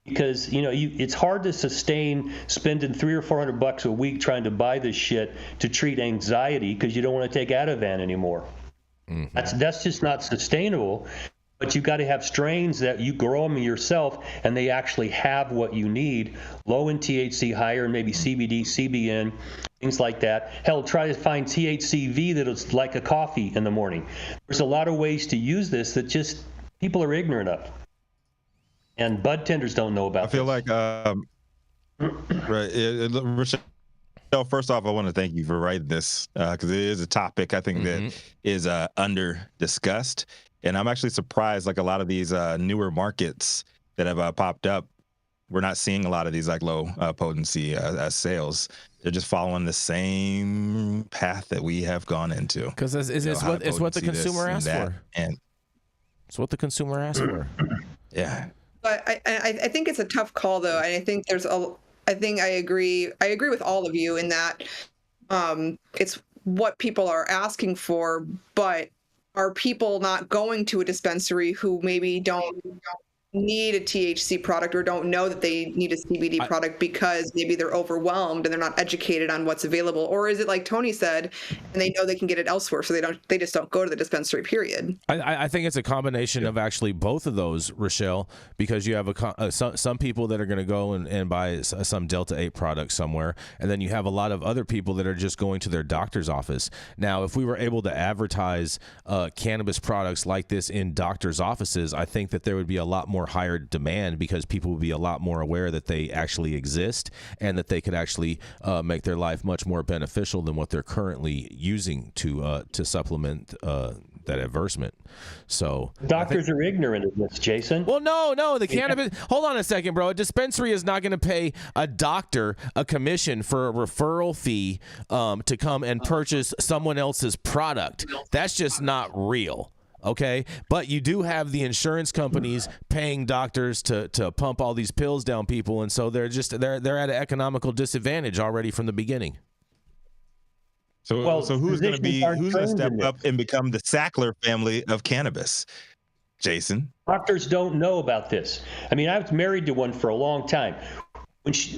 Because it's hard to sustain spending $300 or $400 a week trying to buy this shit to treat anxiety because you don't want to take Ativan anymore. Mm-hmm. That's just not sustainable. But you've got to have strains that you grow them yourself, and they actually have what you need, low in THC, higher in maybe CBD, CBN, things like that. Hell, try to find THCV that is like a coffee in the morning. There's a lot of ways to use this that just people are ignorant of. And bud tenders don't know about. I feel like, right, Rachelle, first off, I want to thank you for writing this because it is a topic I think that is under discussed, and I'm actually surprised. Like a lot of these newer markets that have popped up, we're not seeing a lot of these like low potency sales. They're just following the same path that we have gone into. Because it's what the consumer asked for, and it's what the consumer asked for. Yeah. But I think it's a tough call though, and I think I agree with all of you in that it's what people are asking for, but are people not going to a dispensary who maybe don't need a THC product or don't know that they need a CBD product because maybe they're overwhelmed and they're not educated on what's available? Or is it like Tony said, and they know they can get it elsewhere, so they just don't go to the dispensary, period? I think it's a combination of actually both of those, Rachelle, because you have some people that are going to go and buy some Delta 8 product somewhere, and then you have a lot of other people that are just going to their doctor's office. Now, if we were able to advertise cannabis products like this in doctor's offices, I think that there would be a lot more higher demand because people would be a lot more aware that they actually exist and that they could actually make their life much more beneficial than what they're currently using to supplement that advertisement. So doctors are ignorant of this, Jason. Well, no, the cannabis. Hold on a second, bro. A dispensary is not going to pay a doctor a commission for a referral fee to come and purchase someone else's product. That's just not real. Okay, but you do have the insurance companies paying doctors to pump all these pills down people, and so they're at an economical disadvantage already from the beginning. So who's going to step up and become the Sackler family of cannabis? Jason? Doctors don't know about this. I mean, I was married to one for a long time.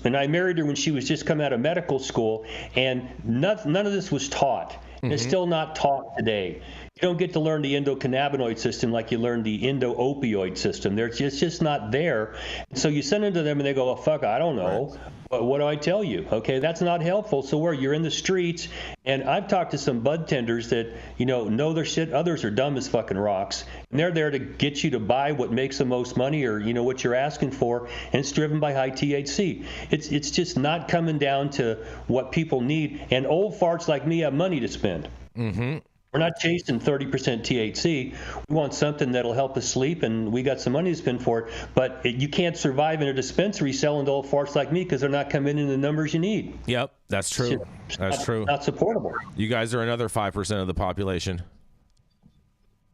And I married her when she was just coming out of medical school, and none of this was taught. And it's still not taught today. You don't get to learn the endocannabinoid system like you learn the endo-opioid system. It's just not there. So you send it to them and they go, well, fuck, I don't know. Right. But what do I tell you? Okay, that's not helpful. So you're in the streets, and I've talked to some bud tenders that, know their shit. Others are dumb as fucking rocks. And they're there to get you to buy what makes the most money or, what you're asking for, and it's driven by high THC. It's just not coming down to what people need. And old farts like me have money to spend. Mm-hmm. We're not chasing 30% THC. We want something that'll help us sleep, and we got some money to spend for it. But you can't survive in a dispensary selling to old farts like me because they're not coming in the numbers you need. Yep, that's true. That's true. Not supportable. You guys are another 5% of the population.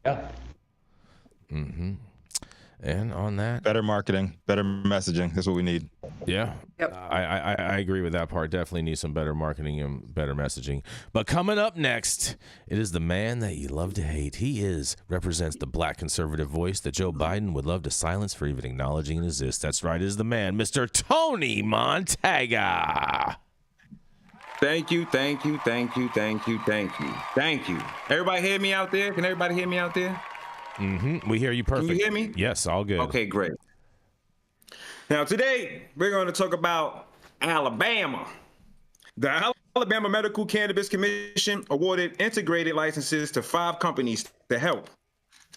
Yeah. Mm-hmm. And on that, better marketing, better messaging. That's what we need. Yeah. Yep. I agree with that part. Definitely need some better marketing and better messaging. But coming up next, it is the man that you love to hate. He represents the black conservative voice that Joe Biden would love to silence for even acknowledging it exists. That's right, it is the man, Mr. Tony Montaga. Thank you. Everybody hear me out there? Can everybody hear me out there? Mm-hmm. We hear you perfect. Can you hear me? Yes, all good. Okay, great. Now, today, we're going to talk about Alabama. The Alabama Medical Cannabis Commission awarded integrated licenses to 5 companies to help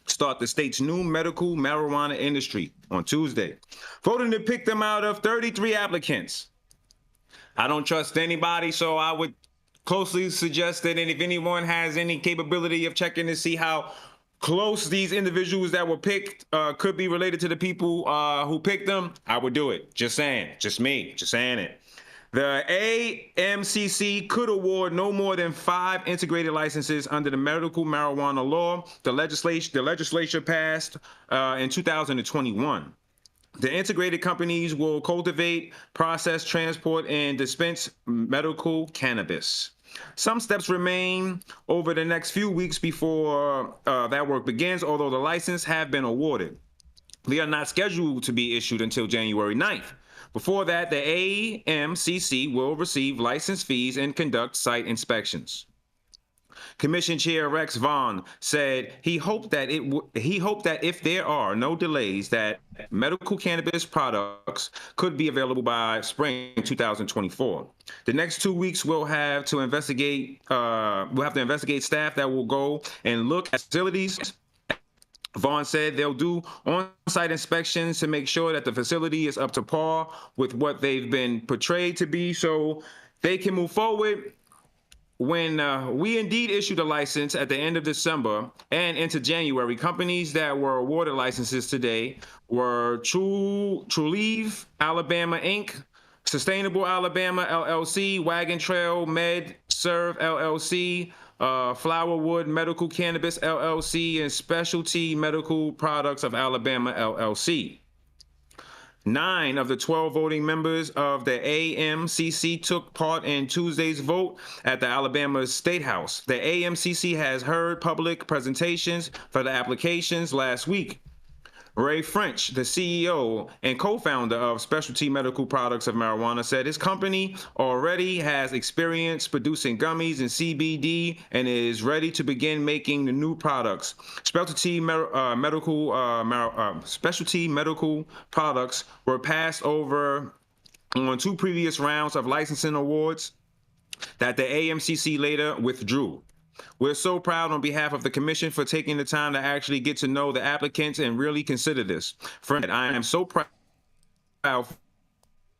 start the state's new medical marijuana industry on Tuesday, voting to pick them out of 33 applicants. I don't trust anybody, so I would closely suggest that if anyone has any capability of checking to see how close these individuals that were picked could be related to the people who picked them, I would do it. Just saying. Just me. Just saying it. The AMCC could award no more than 5 integrated licenses under the medical marijuana law the legislature passed in 2021. The integrated companies will cultivate, process, transport, and dispense medical cannabis. Some steps remain over the next few weeks before that work begins, although the license have been awarded. They are not scheduled to be issued until January 9th. Before that, the AMCC will receive license fees and conduct site inspections. Commission Chair Rex Vaughn said he hoped that if there are no delays, that medical cannabis products could be available by spring 2024. The next 2 weeks we'll have to investigate staff that will go and look at facilities. Vaughn said they'll do on-site inspections to make sure that the facility is up to par with what they've been portrayed to be, so they can move forward. When we indeed issued a license at the end of December and into January, companies that were awarded licenses today were Trulieve Alabama Inc., Sustainable Alabama LLC, Wagon Trail Med Serve LLC, Flowerwood Medical Cannabis LLC, and Specialty Medical Products of Alabama LLC. 9 of the 12 voting members of the AMCC took part in Tuesday's vote at the Alabama State House. The AMCC has heard public presentations for the applications last week. Ray French, the CEO and co-founder of Specialty Medical Products of Marijuana, said his company already has experience producing gummies and CBD and is ready to begin making the new products. Specialty medical products were passed over on 2 previous rounds of licensing awards that the AMCC later withdrew. We're so proud on behalf of the commission for taking the time to actually get to know the applicants and really consider this. Friend, I am so proud of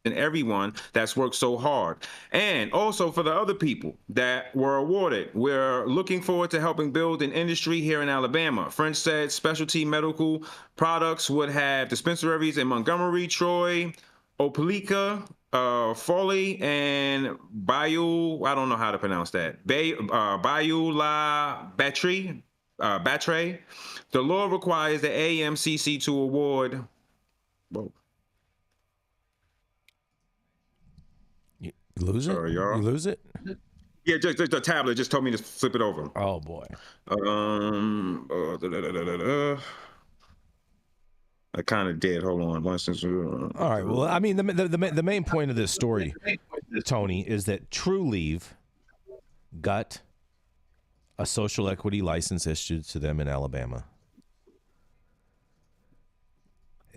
everyone that's worked so hard. And also for the other people that were awarded. We're looking forward to helping build an industry here in Alabama. French said Specialty Medical Products would have dispensaries in Montgomery, Troy, Opelika, Foley, and Bayou, I don't know how to pronounce that. Bayou La Battery, Batray. The law requires the AMCC to award. Whoa. You lose it? Sorry, y'all. You lose it? Yeah, just the tablet just told me to flip it over. Oh boy. I kind of did. Hold on. All right. Well, I mean, the main point of this story, Tony, is that True Leave got a social equity license issued to them in Alabama.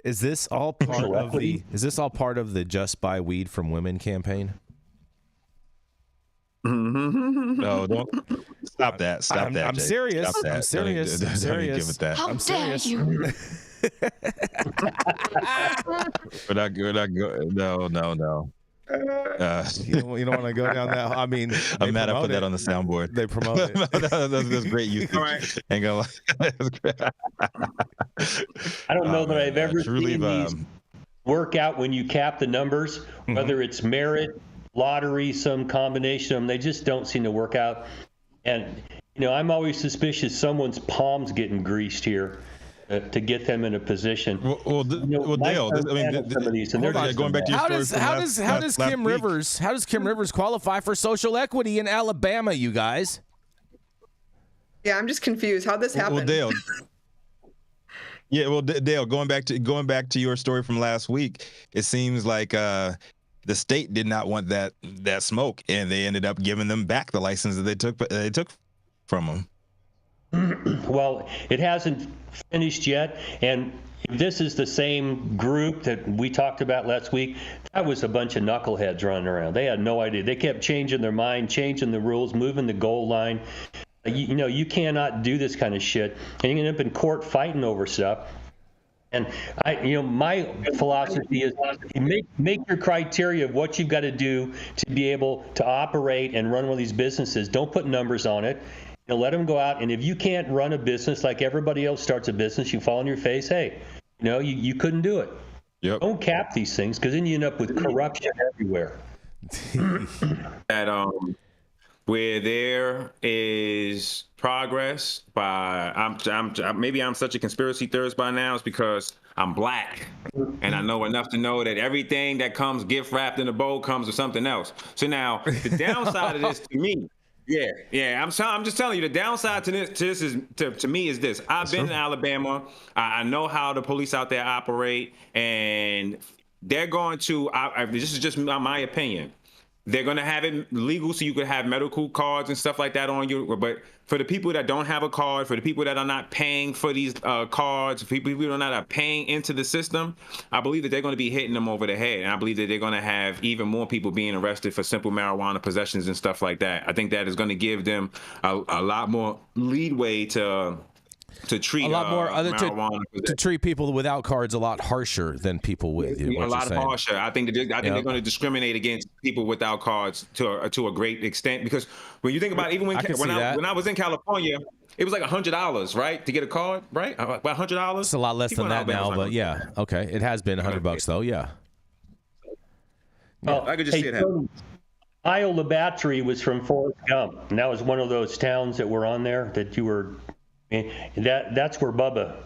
Is this all part of the? Is this all part of the Just Buy Weed from Women campaign? No, don't stop that. Stop that. I'm Jay. serious. Stop that. I'm serious. Don't I'm serious. give it that. How dare you? We're not good. No. You don't want to go down that. I mean, I'm mad I put that on the soundboard. They promote it. That's great usage. All right. Ain't gonna lie. I don't know that I've ever Truly, seen these work out when you cap the numbers, whether it's merit, lottery, some combination of them. They just don't seem to work out. And, I'm always suspicious someone's palms getting greased here to get them in a position. Well, Dale, going back to your story how does Kim Rivers qualify for social equity in Alabama, you guys? Yeah, I'm just confused. How'd this happen? Well, Dale. Yeah, well, Dale, going back to your story from last week, it seems like the state did not want that smoke, and they ended up giving them back the license that they took from them. Well, it hasn't finished yet, and if this is the same group that we talked about last week, that was a bunch of knuckleheads running around. They had no idea. They kept changing their mind, changing the rules, moving the goal line. You cannot do this kind of shit, and you end up in court fighting over stuff. And my philosophy is make your criteria of what you've got to do to be able to operate and run one of these businesses. Don't put numbers on it. Let them go out, and if you can't run a business like everybody else starts a business, you fall on your face. Hey, you couldn't do it. Yep. Don't cap these things, because then you end up with corruption everywhere. That where there is progress by maybe I'm such a conspiracy theorist by now, is because I'm black and I know enough to know that everything that comes gift wrapped in a bow comes with something else. So now the downside of this to me. Yeah. I'm just telling you, the downside to this is to me is this. I've been in Alabama. I know how the police out there operate, and they're going to. This is just my opinion. They're going to have it legal so you could have medical cards and stuff like that on you. But for the people that don't have a card, for the people that are not paying for these cards, for people who are not paying into the system, I believe that they're going to be hitting them over the head. And I believe that they're going to have even more people being arrested for simple marijuana possessions and stuff like that. I think that is going to give them a lot more leeway to treat a lot more marijuana to treat people without cards a lot harsher than people with. A lot harsher. I think they're going to discriminate against people without cards to a great extent, because when you think about it, even when I was in California, it was like $100, right, to get a card, right? About $100. It's a lot less than that now, but yeah, okay, it has been $100 though, yeah. Oh, I could just see it happen. Iola Battery was from Forrest Gump, and that was one of those towns that were on there that you were. That's where Bubba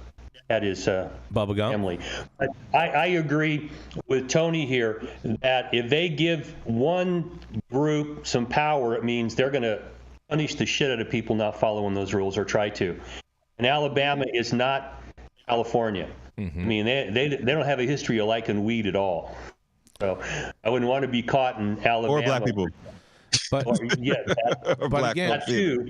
had his Bubba Gump family. But I agree with Tony here that if they give one group some power, it means they're going to punish the shit out of people not following those rules, or try to. And Alabama is not California. Mm-hmm. I mean, they don't have a history of liking weed at all. So I wouldn't want to be caught in Alabama. Or black people. But again, that too.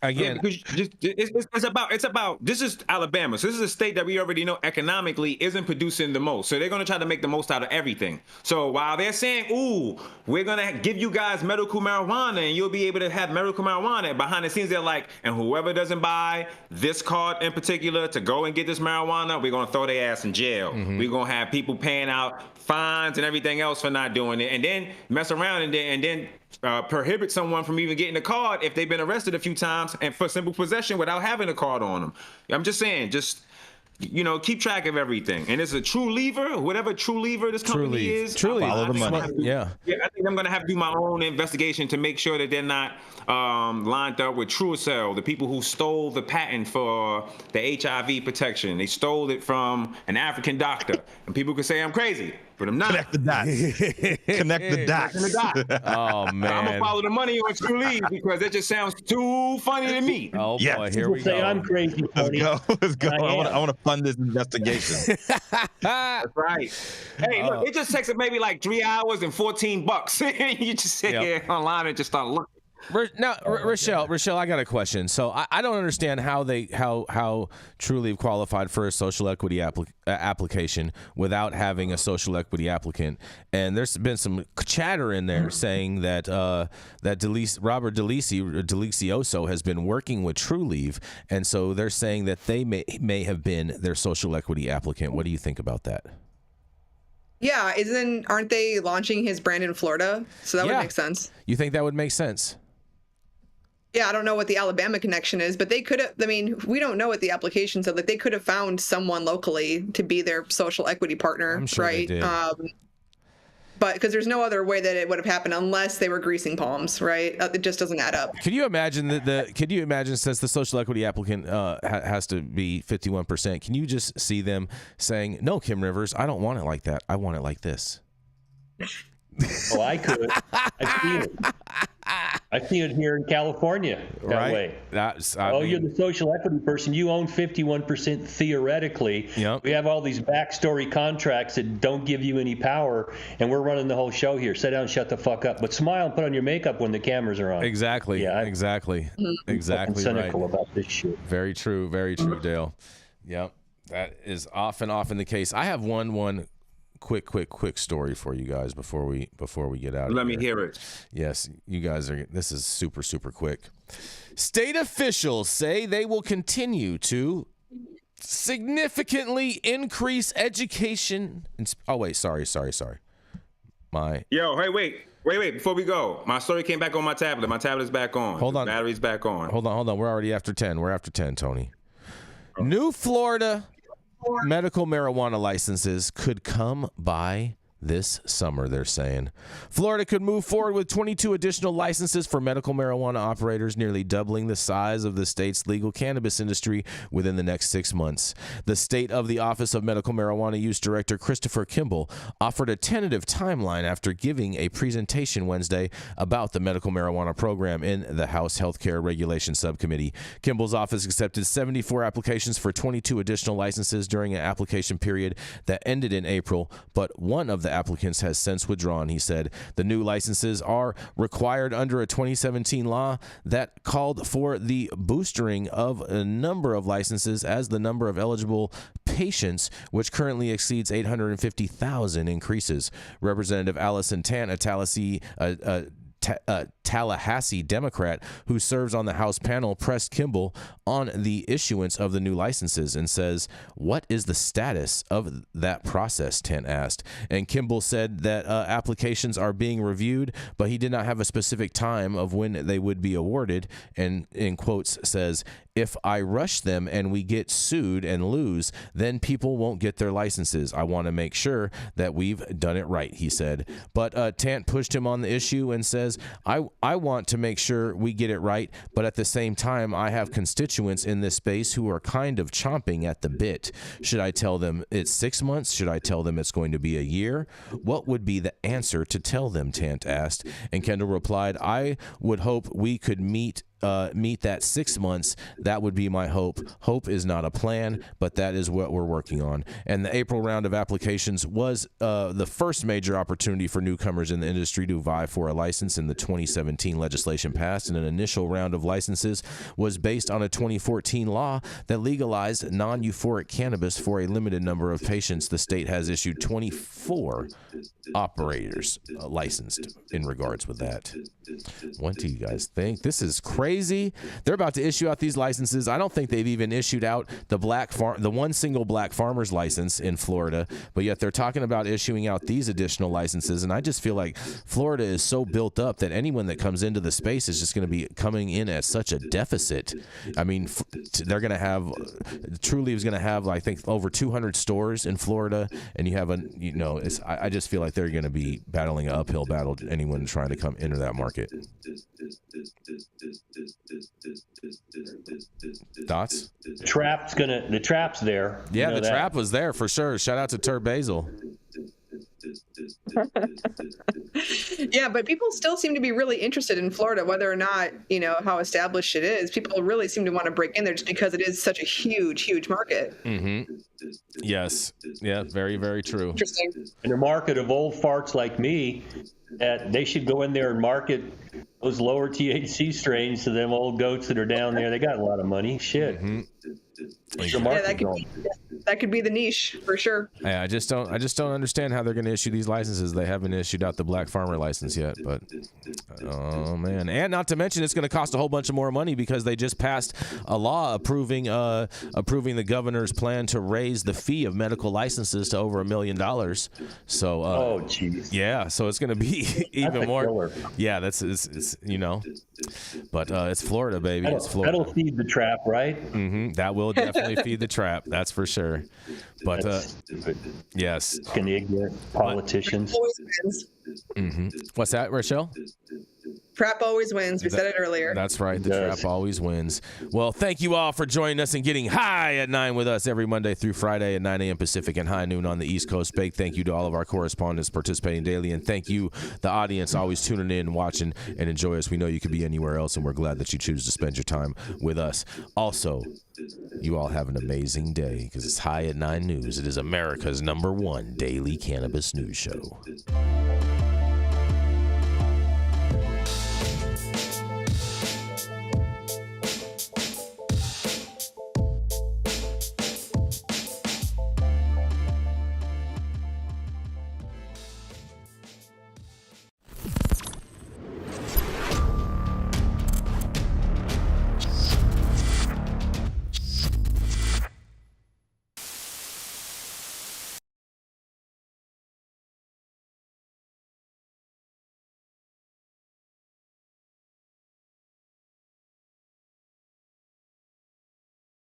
Again, it's about this is Alabama. So this is a state that we already know economically isn't producing the most. So they're going to try to make the most out of everything. So while they're saying, "Ooh, we're going to give you guys medical marijuana and you'll be able to have medical marijuana," behind the scenes they're like, "And whoever doesn't buy this card in particular to go and get this marijuana, we're going to throw their ass in jail. Mm-hmm. We're going to have people paying out fines and everything else for not doing it, and then mess around and then prohibit someone from even getting a card if they've been arrested a few times and for simple possession without having a card on them." I'm just saying, keep track of everything. And it's a True Lever, whatever True Lever this company is. Truly, follow the money. Yeah. I think I'm gonna have to do my own investigation to make sure that they're not lined up with TrueCell, the people who stole the patent for the HIV protection. They stole it from an African doctor, and people could say I'm crazy, but I'm not. Connect the dots. Connect the dots. Oh man. I'm gonna follow the money on True Leave because it just sounds too funny to me. Oh Yes. boy, here we Say go. I'm crazy. Let's Tony. go. Let's go. I I want to fund this investigation. That's right. Hey, look, it just takes maybe like 3 hours and $14. You just sit here online and just start looking. Now, Rachelle, I got a question. So I don't understand how Trulieve qualified for a social equity application without having a social equity applicant. And there's been some chatter in there saying that Robert Delicioso has been working with Trulieve, and so they're saying that they may have been their social equity applicant. What do you think about that? Yeah, aren't they launching his brand in Florida? So that would make sense. You think that would make sense? Yeah, I don't know what the Alabama connection is, but they could have, I mean, we don't know what the application said. Like, they could have found someone locally to be their social equity partner, I'm sure right? they did. But because there's no other way that it would have happened unless they were greasing palms, right? It just doesn't add up. Could you imagine since the social equity applicant has to be 51%, can you just see them saying, "No, Kim Rivers, I don't want it like that. I want it like this." Oh, I could. I've seen it. I've seen it here in California that way. You're the social equity person. You own 51% theoretically. Yep. We have all these backstory contracts that don't give you any power, and we're running the whole show here. Sit down, shut the fuck up, but smile and put on your makeup when the cameras are on. Exactly. Yeah, exactly. Exactly. Cynical Right. about this shit. Very true. Very true, Dale. Yep. That is often the case. I have one quick story for you guys before we get out of here. Let me hear it. Yes, you guys this is super quick. State officials say they will continue to significantly increase education. Oh wait, sorry. Yo, hey, wait, before we go. My story came back on my tablet. My tablet's back on. Hold on. The battery's back on. Hold on. We're already after 10. We're after 10, Tony. New Florida medical marijuana licenses could come by this summer, they're saying. Florida could move forward with 22 additional licenses for medical marijuana operators, nearly doubling the size of the state's legal cannabis industry within the next 6 months. The State of the Office of Medical Marijuana Use Director Christopher Kimball offered a tentative timeline after giving a presentation Wednesday about the medical marijuana program in the House Healthcare Regulation Subcommittee. Kimball's office accepted 74 applications for 22 additional licenses during an application period that ended in April, but one of the applicants has since withdrawn, he said. The new licenses are required under a 2017 law that called for the boostering of a number of licenses as the number of eligible patients, which currently exceeds 850,000, increases. Representative Allison Tant, Tallahassee Democrat who serves on the House panel, pressed Kimball on the issuance of the new licenses and says, "What is the status of that process?" Tant asked. And Kimball said that applications are being reviewed, but he did not have a specific time of when they would be awarded, and in quotes says, "If I rush them and we get sued and lose, then people won't get their licenses. I want to make sure that we've done it right," he said. But Tant pushed him on the issue and says, I want to make sure we get it right, but at the same time, I have constituents in this space who are kind of chomping at the bit. Should I tell them it's 6 months? Should I tell them it's going to be a year? What would be the answer to tell them, Tant asked. And Kendall replied, "I would hope we could meet that 6 months. That would be my hope. Hope is not a plan, but that is what we're working on." And the April round of applications was the first major opportunity for newcomers in the industry to vie for a license in the 2017 legislation passed. And an initial round of licenses was based on a 2014 law that legalized non-euphoric cannabis for a limited number of patients. The state has issued 24 operators licensed in regards with that. What do you guys think? This is crazy. crazy? They're about to issue out these licenses. I don't think they've even issued out the one single black farmer's license in Florida, but yet they're talking about issuing out these additional licenses. And I just feel like Florida is so built up that anyone that comes into the space is just going to be coming in at such a deficit. I mean, they're going to have, Trulieve is going to have, I think, over 200 stores in Florida, and you have I just feel like they're going to be battling an uphill battle to anyone trying to come into that market. Thoughts? The trap's there. Yeah, the trap was there for sure. Shout out to Tur Basil. Yeah, but people still seem to be really interested in Florida, whether or not, how established it is. People really seem to want to break in there just because it is such a huge, huge market. Mm-hmm. Yes. Yeah, very, very true. Interesting. In a market of old farts like me, that they should go in there and market those lower THC strains to them old goats that are down there. They got a lot of money. Shit. Mm-hmm. Yeah, that could be the niche for sure. Yeah, I just don't understand how they're going to issue these licenses. They haven't issued out the black farmer license yet, but oh man, and not to mention it's going to cost a whole bunch of more money because they just passed a law approving the governor's plan to raise the fee of medical licenses to over $1 million. So oh jeez, yeah, so it's going to be even more. Killer. Yeah, it's but it's Florida, baby. It's Florida. That'll feed the trap, right? Mm-hmm. That will definitely feed the trap. That's for sure. But yes, ignorant politicians. Mm-hmm. What's that, Rachelle? Trap always wins. We said it earlier. That's right. The trap always wins. Well, thank you all for joining us and getting high at 9 with us every Monday through Friday at 9 a.m. Pacific and high noon on the East Coast. Big thank you to all of our correspondents participating daily. And thank you, the audience, always tuning in, watching, and enjoy us. We know you could be anywhere else, and we're glad that you choose to spend your time with us. Also, you all have an amazing day because it's High at 9 News. It is America's #1 daily cannabis news show.